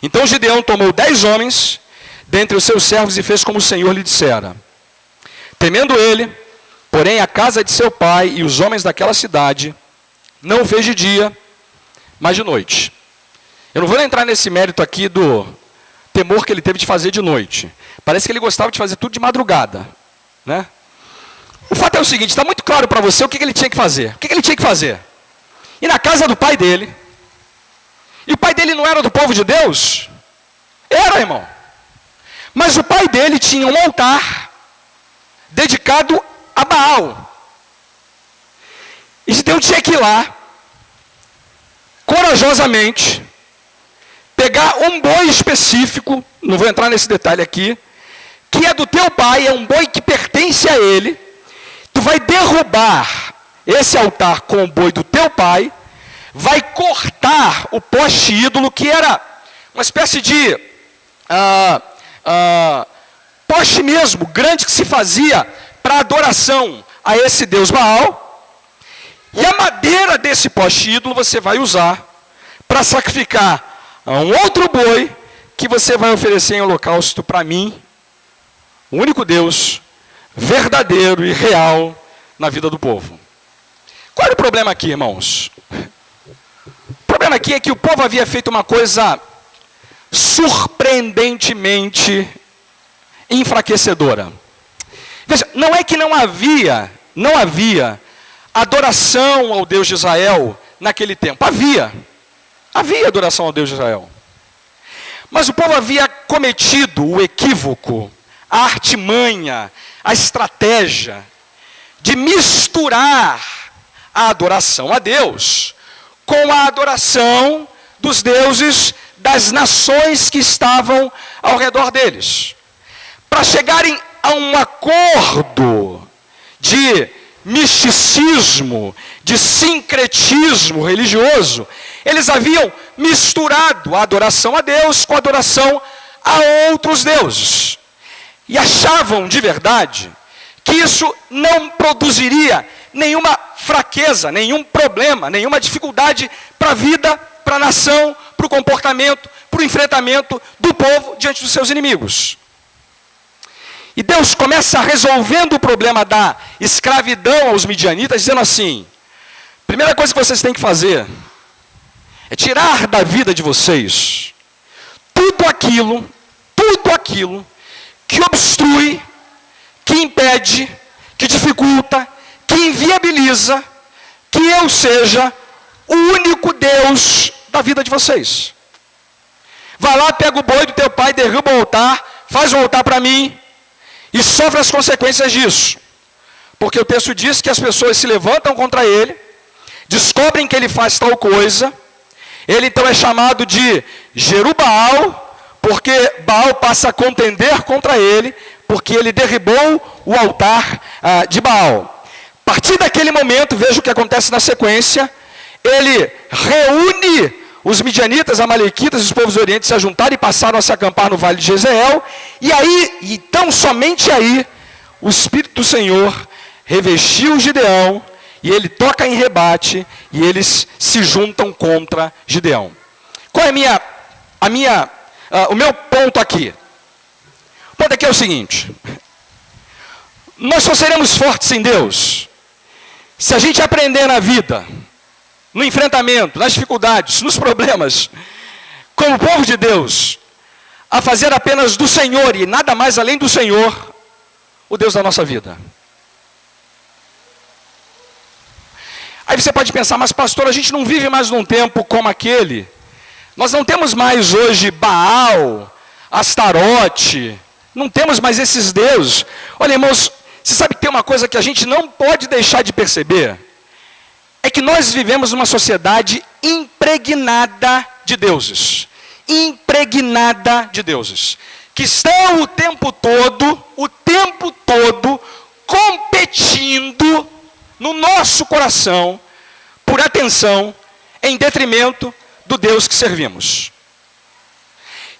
Então Gideão tomou 10 homens dentre os seus servos e fez como o Senhor lhe dissera. Temendo ele, porém, a casa de seu pai e os homens daquela cidade, não o fez de dia, mas de noite. Eu não vou entrar nesse mérito aqui do temor que ele teve de fazer de noite. Parece que ele gostava de fazer tudo de madrugada, né? O fato é o seguinte, está muito claro para você o que ele tinha que fazer. O que ele tinha que fazer? Ir na casa do pai dele. E o pai dele não era do povo de Deus? Era, irmão. Mas o pai dele tinha um altar dedicado a Baal. E Gideão tinha que ir lá, corajosamente, pegar um boi específico, não vou entrar nesse detalhe aqui, que é do teu pai, é um boi que pertence a ele. Tu vai derrubar esse altar com o boi do teu pai, vai cortar o poste ídolo, que era uma espécie de poste mesmo, grande, que se fazia para adoração a esse deus Baal. E a madeira desse poste ídolo você vai usar para sacrificar um outro boi, que você vai oferecer em holocausto para mim, o único Deus verdadeiro e real na vida do povo. Qual era o problema aqui, irmãos? O problema aqui é que o povo havia feito uma coisa surpreendentemente enfraquecedora. Veja, não é que não havia adoração ao Deus de Israel naquele tempo. Havia adoração ao Deus de Israel. Mas o povo havia cometido o equívoco, a artimanha, a estratégia de misturar a adoração a Deus com a adoração dos deuses das nações que estavam ao redor deles. Para chegarem a um acordo de misticismo, de sincretismo religioso, eles haviam misturado a adoração a Deus com a adoração a outros deuses. E achavam de verdade que isso não produziria nenhuma fraqueza, nenhum problema, nenhuma dificuldade para a vida, para a nação, para o comportamento, para o enfrentamento do povo diante dos seus inimigos. E Deus começa resolvendo o problema da escravidão aos midianitas, dizendo assim: primeira coisa que vocês têm que fazer é tirar da vida de vocês tudo aquilo que obstrui, que impede, que dificulta, que inviabiliza que eu seja o único Deus da vida de vocês. Vai lá, pega o boi do teu pai, derruba o altar, faz um altar para mim e sofre as consequências disso. Porque o texto diz que as pessoas se levantam contra ele, descobrem que ele faz tal coisa, ele então é chamado de Jerubaal, porque Baal passa a contender contra ele, porque ele derribou o altar de Baal. A partir daquele momento, veja o que acontece na sequência, ele reúne os midianitas, amalequitas e os povos do Oriente se juntaram e passaram a se acampar no vale de Jezreel, e aí, então somente aí, o Espírito do Senhor revestiu Gideão, e ele toca em rebate, e eles se juntam contra Gideão. Qual é o meu ponto aqui? O ponto aqui é o seguinte: nós só seremos fortes em Deus se a gente aprender na vida, no enfrentamento, nas dificuldades, nos problemas, como povo de Deus, a fazer apenas do Senhor e nada mais além do Senhor, o Deus da nossa vida. Aí você pode pensar, mas pastor, a gente não vive mais num tempo como aquele. Nós não temos mais hoje Baal, Astarote, não temos mais esses deuses. Olha, irmãos, você sabe que tem uma coisa que a gente não pode deixar de perceber? É que nós vivemos numa sociedade impregnada de deuses. Impregnada de deuses. Que estão o tempo todo competindo no nosso coração por atenção em detrimento do Deus que servimos.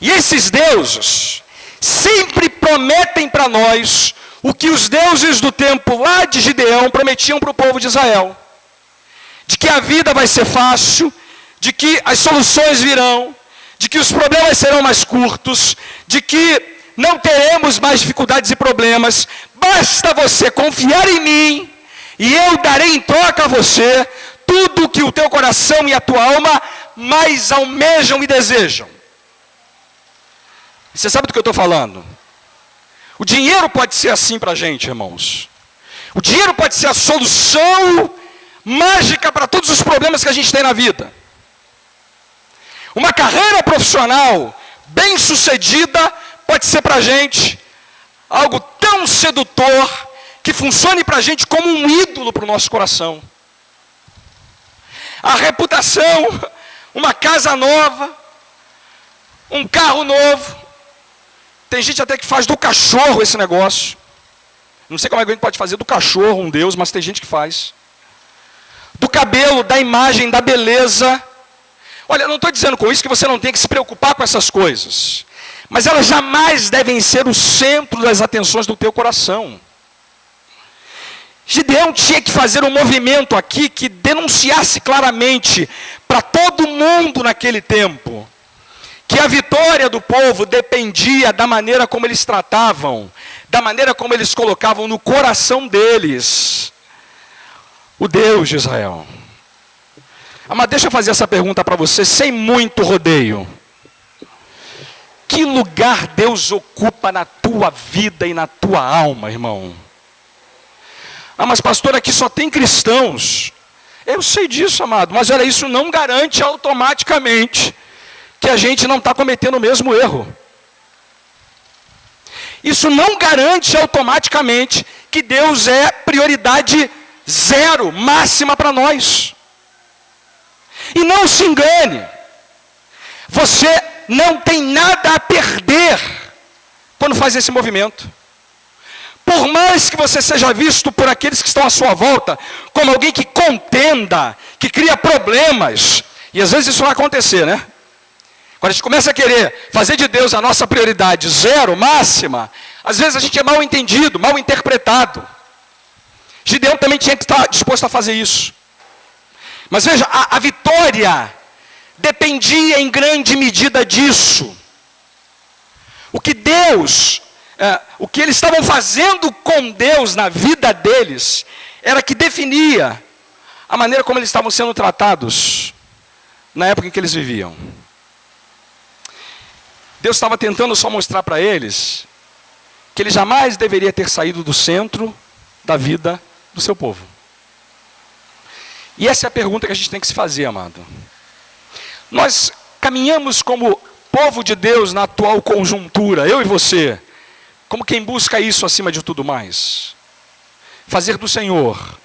E esses deuses sempre prometem para nós o que os deuses do tempo lá de Gideão prometiam para o povo de Israel. De que a vida vai ser fácil, de que as soluções virão, de que os problemas serão mais curtos, de que não teremos mais dificuldades e problemas. Basta você confiar em mim, e eu darei em troca a você tudo o que o teu coração e a tua alma mais almejam e desejam. Você sabe do que eu estou falando? O dinheiro pode ser assim para a gente, irmãos. O dinheiro pode ser a solução mágica para todos os problemas que a gente tem na vida. Uma carreira profissional bem sucedida pode ser para a gente algo tão sedutor que funcione para a gente como um ídolo para o nosso coração. A reputação, uma casa nova, um carro novo. Tem gente até que faz do cachorro esse negócio. Não sei como é que a gente pode fazer do cachorro um Deus, mas tem gente que faz. Do cabelo, da imagem, da beleza. Olha, eu não estou dizendo com isso que você não tem que se preocupar com essas coisas. Mas elas jamais devem ser o centro das atenções do teu coração. Gideão tinha que fazer um movimento aqui que denunciasse claramente para todo mundo naquele tempo que a vitória do povo dependia da maneira como eles tratavam, da maneira como eles colocavam no coração deles o Deus de Israel. Mas deixa eu fazer essa pergunta para você, sem muito rodeio. Que lugar Deus ocupa na tua vida e na tua alma, irmão? Mas pastor, aqui só tem cristãos. Eu sei disso, amado, mas olha, isso não garante automaticamente que a gente não está cometendo o mesmo erro. Isso não garante automaticamente que Deus é prioridade zero, máxima para nós. E não se engane, você não tem nada a perder quando faz esse movimento. Por mais que você seja visto por aqueles que estão à sua volta como alguém que contenda, que cria problemas, e às vezes isso vai acontecer, né? Quando a gente começa a querer fazer de Deus a nossa prioridade zero, máxima, às vezes a gente é mal entendido, mal interpretado. Gideão também tinha que estar disposto a fazer isso. Mas veja, a vitória dependia em grande medida disso. O que eles estavam fazendo com Deus na vida deles, era que definia a maneira como eles estavam sendo tratados na época em que eles viviam. Deus estava tentando só mostrar para eles que ele jamais deveria ter saído do centro da vida do seu povo. E essa é a pergunta que a gente tem que se fazer, amado. Nós caminhamos como povo de Deus na atual conjuntura, eu e você, como quem busca isso acima de tudo mais. Fazer do Senhor,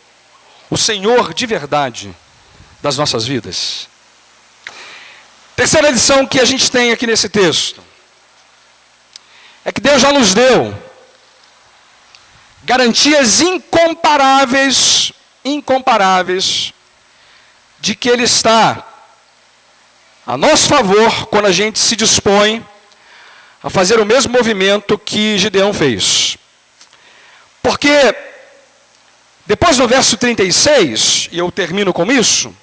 o Senhor de verdade das nossas vidas. Terceira lição que a gente tem aqui nesse texto. é que Deus já nos deu garantias incomparáveis de que Ele está a nosso favor quando a gente se dispõe a fazer o mesmo movimento que Gideão fez. Porque depois no verso 36, e eu termino com isso,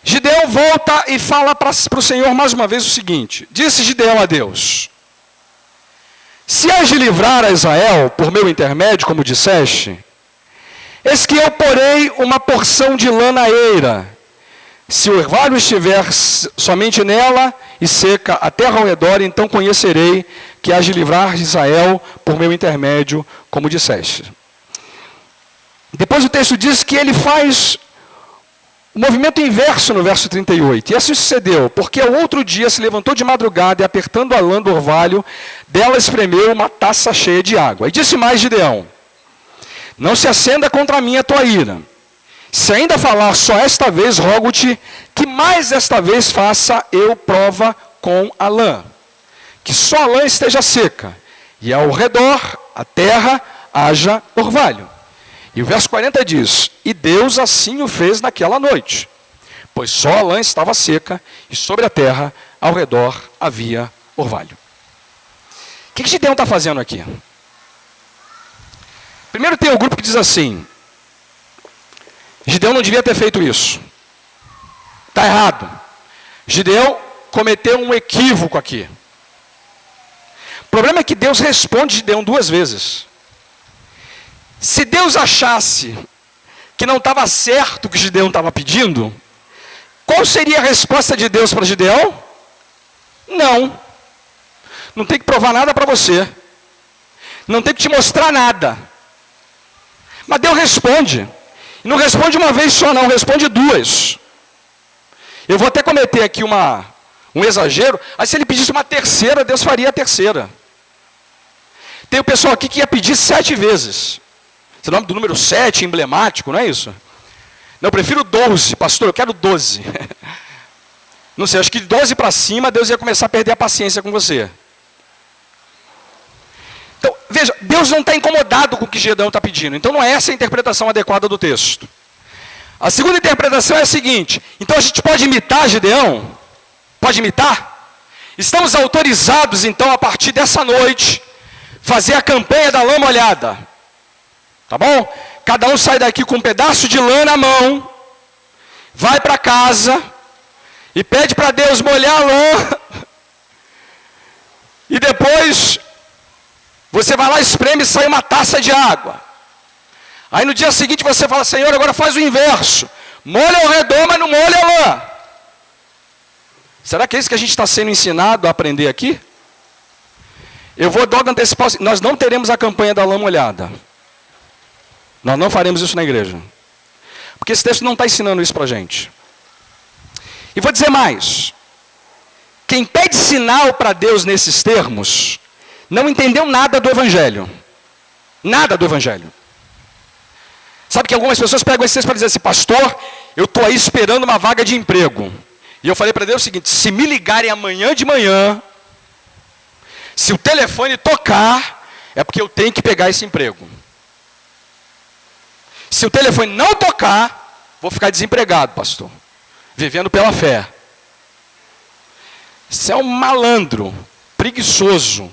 Gideão volta e fala para o Senhor mais uma vez o seguinte: disse Gideão a Deus: se has de livrar a Israel por meu intermédio, como disseste, eis que eu porei uma porção de lã na eira. Se o orvalho estiver somente nela e seca a terra ao redor, então conhecerei que has de livrar Israel por meu intermédio, como disseste. Depois o texto diz que ele faz o movimento inverso no verso 38. E assim sucedeu, porque ao outro dia se levantou de madrugada e, apertando a lã do orvalho, dela espremeu uma taça cheia de água. E disse mais Gideão: não se acenda contra mim a tua ira. Se ainda falar só esta vez, rogo-te que mais esta vez faça eu prova com a lã. Que só a lã esteja seca, e ao redor, a terra, haja orvalho. E o verso 40 diz: e Deus assim o fez naquela noite, pois só a lã estava seca, e sobre a terra, ao redor, havia orvalho. O que Gideão está fazendo aqui? Primeiro tem o grupo que diz assim: Gideão não devia ter feito isso. Está errado. Gideão cometeu um equívoco aqui. O problema é que Deus responde Gideão duas vezes. Se Deus achasse que não estava certo o que Gideão estava pedindo, qual seria a resposta de Deus para Gideão? Não. Não tem que provar nada para você. Não tem que te mostrar nada. Mas Deus responde. E não responde uma vez só, não, responde duas. Eu vou até cometer aqui um exagero. Aí se ele pedisse uma terceira, Deus faria a terceira. Tem o pessoal aqui que ia pedir 7 vezes. Esse nome do número 7, emblemático, não é isso? Não, eu prefiro 12, pastor, eu quero 12. Não sei, acho que de 12 para cima, Deus ia começar a perder a paciência com você. Então, veja, Deus não está incomodado com o que Gideão está pedindo. Então não é essa a interpretação adequada do texto. A segunda interpretação é a seguinte: então a gente pode imitar Gideão? Pode imitar? Estamos autorizados, então, a partir dessa noite, fazer a campanha da lã molhada. Tá bom? Cada um sai daqui com um pedaço de lã na mão, vai para casa e pede para Deus molhar a lã. E depois você vai lá, espreme e sai uma taça de água. Aí no dia seguinte você fala: Senhor, agora faz o inverso. Molha ao redor, mas não molha a lã. Será que é isso que a gente está sendo ensinado a aprender aqui? Eu vou logo antecipar: nós não teremos a campanha da lã molhada. Nós não faremos isso na igreja. Porque esse texto não está ensinando isso para a gente. E vou dizer mais: quem pede sinal para Deus nesses termos, não entendeu nada do Evangelho. Nada do Evangelho. Sabe que algumas pessoas pegam esse texto para dizer assim: pastor, eu estou aí esperando uma vaga de emprego. E eu falei para Deus o seguinte: se me ligarem amanhã de manhã, se o telefone tocar, é porque eu tenho que pegar esse emprego. Se o telefone não tocar, vou ficar desempregado, pastor. Vivendo pela fé. Você é um malandro, preguiçoso,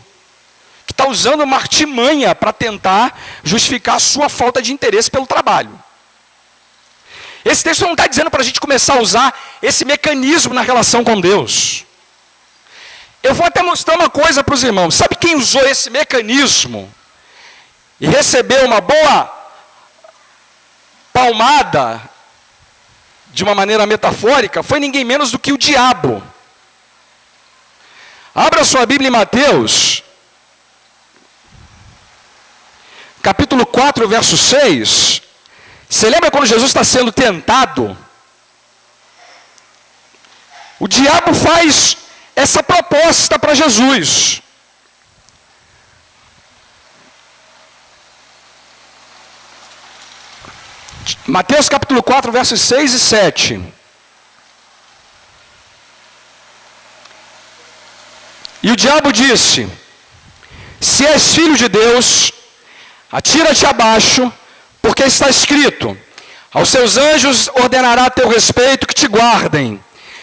que está usando uma artimanha para tentar justificar a sua falta de interesse pelo trabalho. Esse texto não está dizendo para a gente começar a usar esse mecanismo na relação com Deus. Eu vou até mostrar uma coisa para os irmãos. Sabe quem usou esse mecanismo e recebeu uma boa palmada, de uma maneira metafórica? Foi ninguém menos do que o diabo. Abra sua Bíblia em Mateus, capítulo 4, verso 6. Você lembra quando Jesus está sendo tentado? O diabo faz essa proposta para Jesus. Mateus capítulo 4, versos 6 e 7. E o diabo disse: se és filho de Deus, atira-te abaixo, porque está escrito: aos seus anjos ordenará a teu respeito que te guardem,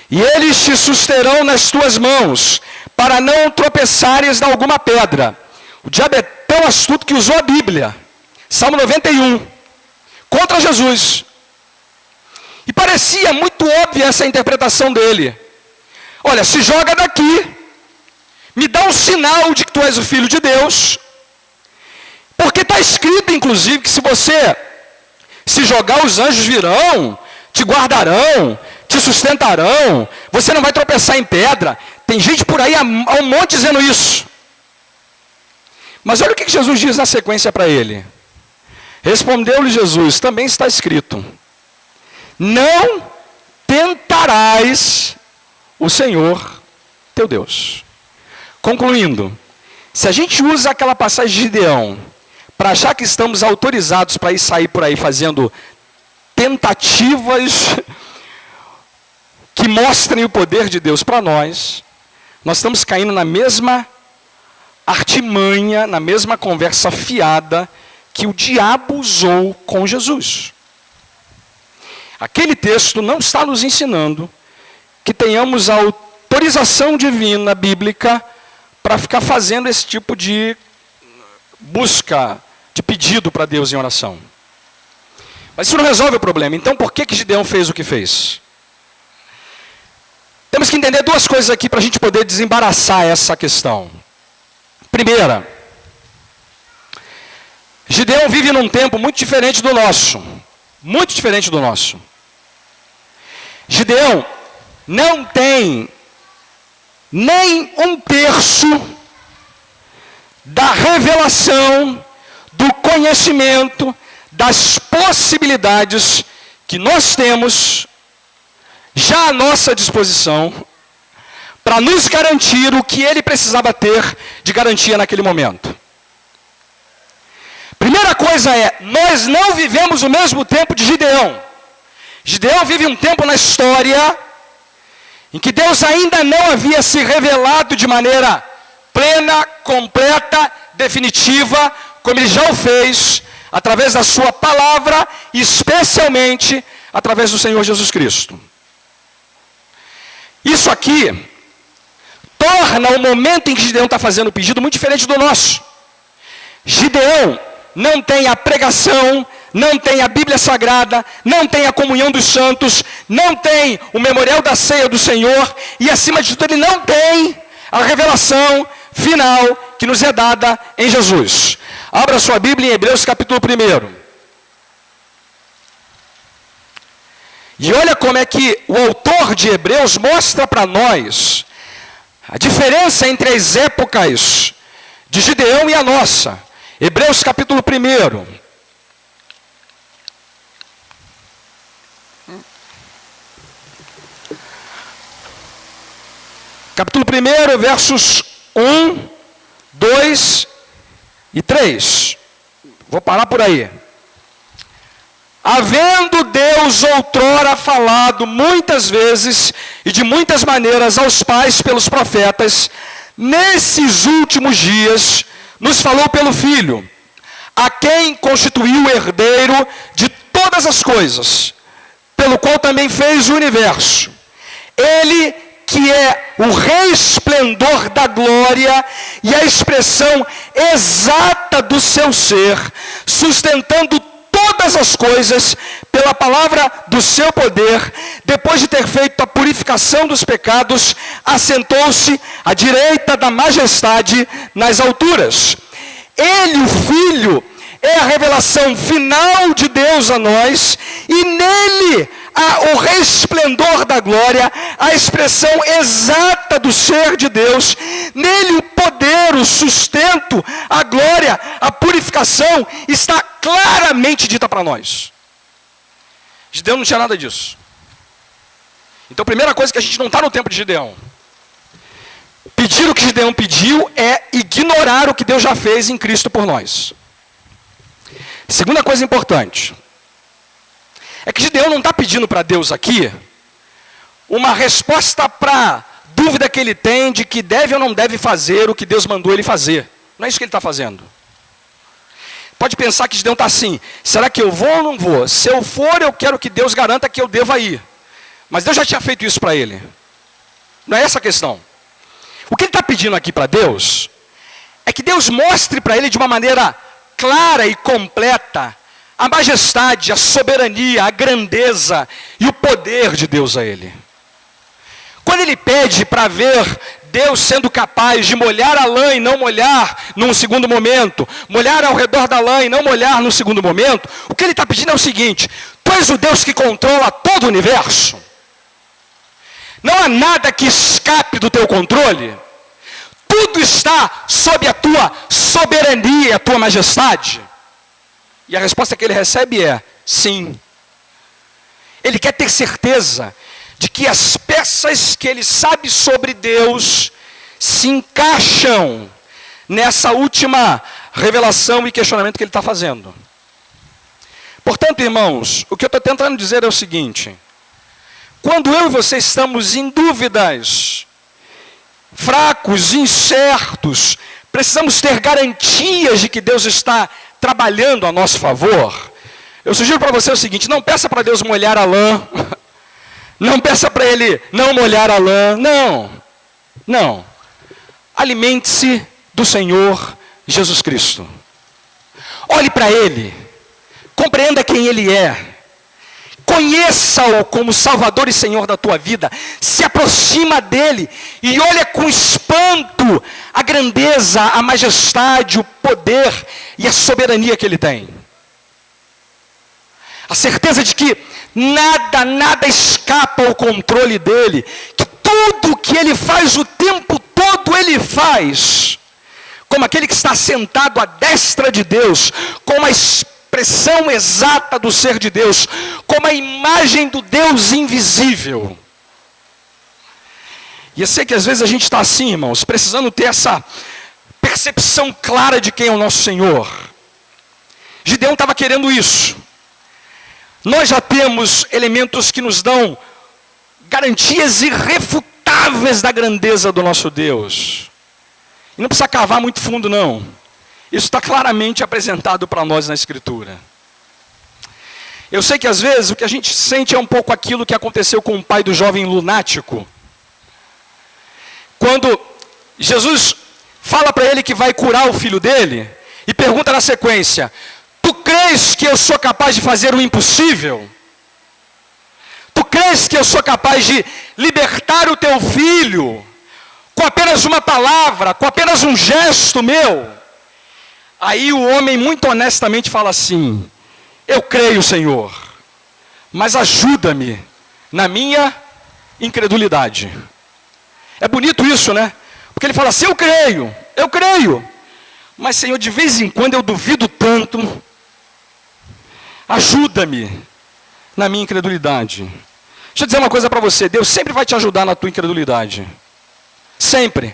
e eles te susterão nas tuas mãos, para não tropeçares em alguma pedra. O diabo é tão astuto que usou a Bíblia, Salmo 91, contra Jesus. E parecia muito óbvia essa interpretação dele. Olha, se joga daqui, me dá um sinal de que tu és o Filho de Deus, porque está escrito, inclusive, que se você se jogar, os anjos virão, te guardarão, te sustentarão, você não vai tropeçar em pedra. Tem gente por aí há um monte dizendo isso. Mas olha o que Jesus diz na sequência para ele. Respondeu-lhe Jesus: também está escrito: não tentarás o Senhor teu Deus. Concluindo, se a gente usa aquela passagem de Gideão para achar que estamos autorizados para sair por aí fazendo tentativas que mostrem o poder de Deus para nós, nós estamos caindo na mesma artimanha, na mesma conversa fiada que o diabo usou com Jesus. Aquele texto não está nos ensinando que tenhamos a autorização divina, bíblica, para ficar fazendo esse tipo de busca, de pedido para Deus em oração. Mas isso não resolve o problema. Então por que Gideão fez o que fez? Temos que entender duas coisas aqui para a gente poder desembaraçar essa questão. Primeira, Gideão vive num tempo muito diferente do nosso. Muito diferente do nosso. Gideão não tem nem um terço da revelação, do conhecimento, das possibilidades que nós temos já à nossa disposição para nos garantir o que ele precisava ter de garantia naquele momento. Primeira coisa é, nós não vivemos o mesmo tempo de Gideão. Gideão vive um tempo na história em que Deus ainda não havia se revelado de maneira plena, completa, definitiva, como ele já o fez, através da sua palavra, e especialmente através do Senhor Jesus Cristo. Isso aqui torna o momento em que Gideão está fazendo o pedido muito diferente do nosso. Gideão não tem a pregação, não tem a Bíblia Sagrada, não tem a comunhão dos santos, não tem o memorial da ceia do Senhor, e acima de tudo ele não tem a revelação final que nos é dada em Jesus. Abra sua Bíblia em Hebreus capítulo 1. E olha como é que o autor de Hebreus mostra para nós a diferença entre as épocas de Gideão e a nossa. Hebreus capítulo 1. Capítulo 1, versos 1, 2 e 3. Vou parar por aí. Havendo Deus outrora falado muitas vezes e de muitas maneiras aos pais pelos profetas, nesses últimos dias nos falou pelo Filho, a quem constituiu o herdeiro de todas as coisas, pelo qual também fez o universo. Ele que é o resplendor da glória e a expressão exata do seu ser, sustentando todas as coisas pela palavra do seu poder, depois de ter feito a purificação dos pecados, assentou-se à direita da majestade nas alturas. Ele, o Filho, é a revelação final de Deus a nós, e nele há o resplendor da glória, a expressão exata do ser de Deus, nele o poder, o sustento, a glória, a purificação está claramente dita para nós. Gideão não tinha nada disso. Então a primeira coisa que a gente não está no tempo de Gideão. Pedir o que Gideão pediu é ignorar o que Deus já fez em Cristo por nós. Segunda coisa importante, é que Gideão não está pedindo para Deus aqui uma resposta para a dúvida que ele tem de que deve ou não deve fazer o que Deus mandou ele fazer. Não é isso que ele está fazendo. Pode pensar que Gideão está assim, será que eu vou ou não vou? Se eu for, eu quero que Deus garanta que eu deva ir. Mas Deus já tinha feito isso para ele. Não é essa a questão. O que ele está pedindo aqui para Deus é que Deus mostre para ele de uma maneira clara e completa a majestade, a soberania, a grandeza e o poder de Deus a ele. Quando ele pede para ver Deus sendo capaz de molhar a lã e não molhar num segundo momento, molhar ao redor da lã e não molhar no segundo momento, o que ele está pedindo é o seguinte: tu és o Deus que controla todo o universo. Não há nada que escape do teu controle. Tudo está sob a tua soberania, a tua majestade. E a resposta que ele recebe é sim. Ele quer ter certeza de que as peças que ele sabe sobre Deus se encaixam nessa última revelação e questionamento que ele está fazendo. Portanto, irmãos, o que eu estou tentando dizer é o seguinte: quando eu e você estamos em dúvidas, fracos, incertos, precisamos ter garantias de que Deus está trabalhando a nosso favor, eu sugiro para você o seguinte: não peça para Deus molhar a lã, não peça para Ele não molhar a lã, não. Alimente-se do Senhor Jesus Cristo. Olhe para Ele, compreenda quem Ele é, conheça-o como Salvador e Senhor da tua vida, se aproxima dEle e olha com espanto a grandeza, a majestade, o poder e a soberania que Ele tem. A certeza de que nada escapa ao controle dEle, que tudo que Ele faz o tempo todo Ele faz, como aquele que está sentado à destra de Deus, como a expressão exata do ser de Deus, como a imagem do Deus invisível. E eu sei que às vezes a gente está assim, irmãos, precisando ter essa percepção clara de quem é o nosso Senhor. Gideão estava querendo isso. Nós já temos elementos que nos dão garantias irrefutáveis da grandeza do nosso Deus. E não precisa cavar muito fundo, não. Isso está claramente apresentado para nós na Escritura. Eu sei que às vezes o que a gente sente é um pouco aquilo que aconteceu com o pai do jovem lunático. Quando Jesus fala para ele que vai curar o filho dele, e pergunta na sequência: tu crês que eu sou capaz de fazer o impossível? Tu crês que eu sou capaz de libertar o teu filho com apenas uma palavra, com apenas um gesto meu? Aí o homem muito honestamente fala assim: eu creio, Senhor, mas ajuda-me na minha incredulidade. É bonito isso, né? Porque ele fala assim: eu creio, mas Senhor, de vez em quando eu duvido tanto, ajuda-me na minha incredulidade. Deixa eu dizer uma coisa para você: Deus sempre vai te ajudar na tua incredulidade. Sempre.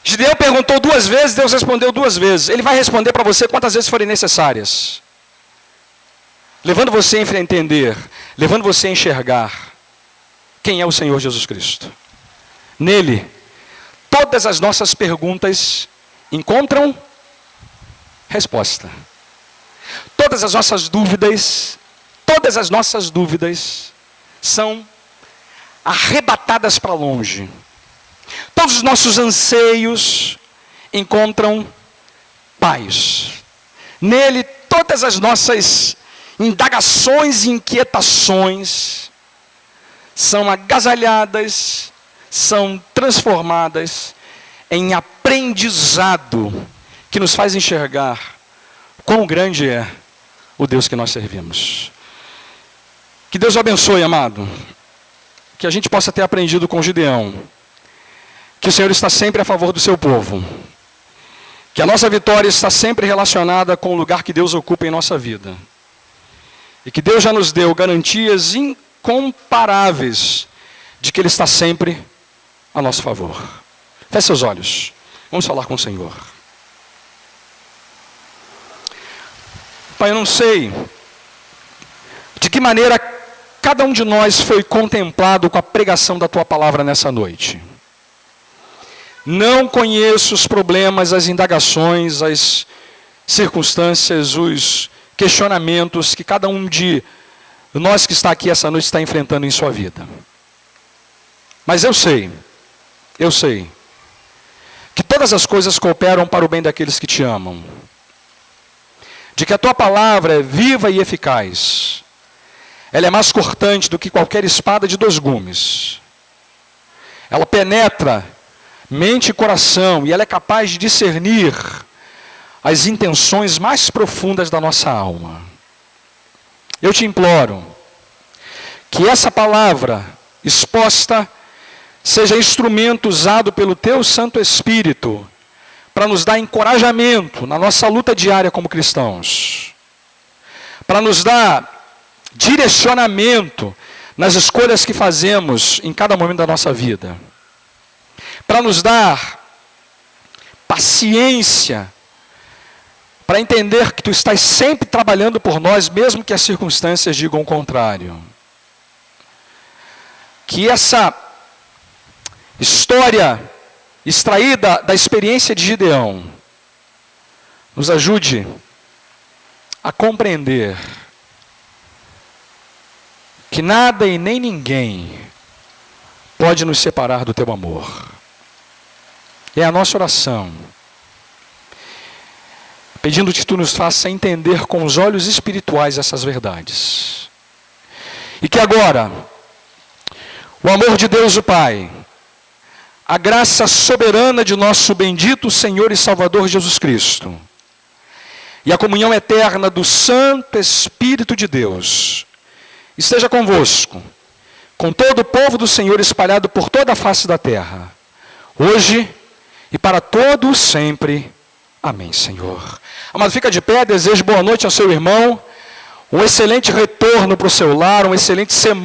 Gideão perguntou 2 vezes, Deus respondeu 2 vezes. Ele vai responder para você quantas vezes forem necessárias, levando você a entender, levando você a enxergar quem é o Senhor Jesus Cristo. Nele, todas as nossas perguntas encontram resposta. Todas as nossas dúvidas são arrebatadas para longe. Todos os nossos anseios encontram paz. Nele, todas as nossas indagações e inquietações são agasalhadas, são transformadas em aprendizado que nos faz enxergar quão grande é o Deus que nós servimos. Que Deus o abençoe, amado. Que a gente possa ter aprendido com Gideão que o Senhor está sempre a favor do seu povo. Que a nossa vitória está sempre relacionada com o lugar que Deus ocupa em nossa vida. E que Deus já nos deu garantias incomparáveis de que Ele está sempre a nosso favor. Feche seus olhos. Vamos falar com o Senhor. Pai, eu não sei de que maneira cada um de nós foi contemplado com a pregação da Tua palavra nessa noite. Não conheço os problemas, as indagações, as circunstâncias, os questionamentos que cada um de nós que está aqui essa noite está enfrentando em sua vida. Mas eu sei que todas as coisas cooperam para o bem daqueles que te amam. De que a tua palavra é viva e eficaz. Ela é mais cortante do que qualquer espada de 2 gumes. Ela penetra mente e coração e ela é capaz de discernir as intenções mais profundas da nossa alma. Eu te imploro que essa palavra exposta seja instrumento usado pelo teu Santo Espírito para nos dar encorajamento na nossa luta diária como cristãos, para nos dar direcionamento nas escolhas que fazemos em cada momento da nossa vida, para nos dar paciência, para entender que tu estás sempre trabalhando por nós, mesmo que as circunstâncias digam o contrário. Que essa história extraída da experiência de Gideão nos ajude a compreender que nada e nem ninguém pode nos separar do teu amor. É a nossa oração, pedindo que tu nos faça entender com os olhos espirituais essas verdades. E que agora o amor de Deus o Pai, a graça soberana de nosso bendito Senhor e Salvador Jesus Cristo, e a comunhão eterna do Santo Espírito de Deus, esteja convosco, com todo o povo do Senhor espalhado por toda a face da terra, hoje e para todos sempre. Amém, Senhor. Amado, fica de pé, desejo boa noite ao seu irmão, um excelente retorno para o seu lar, uma excelente semana.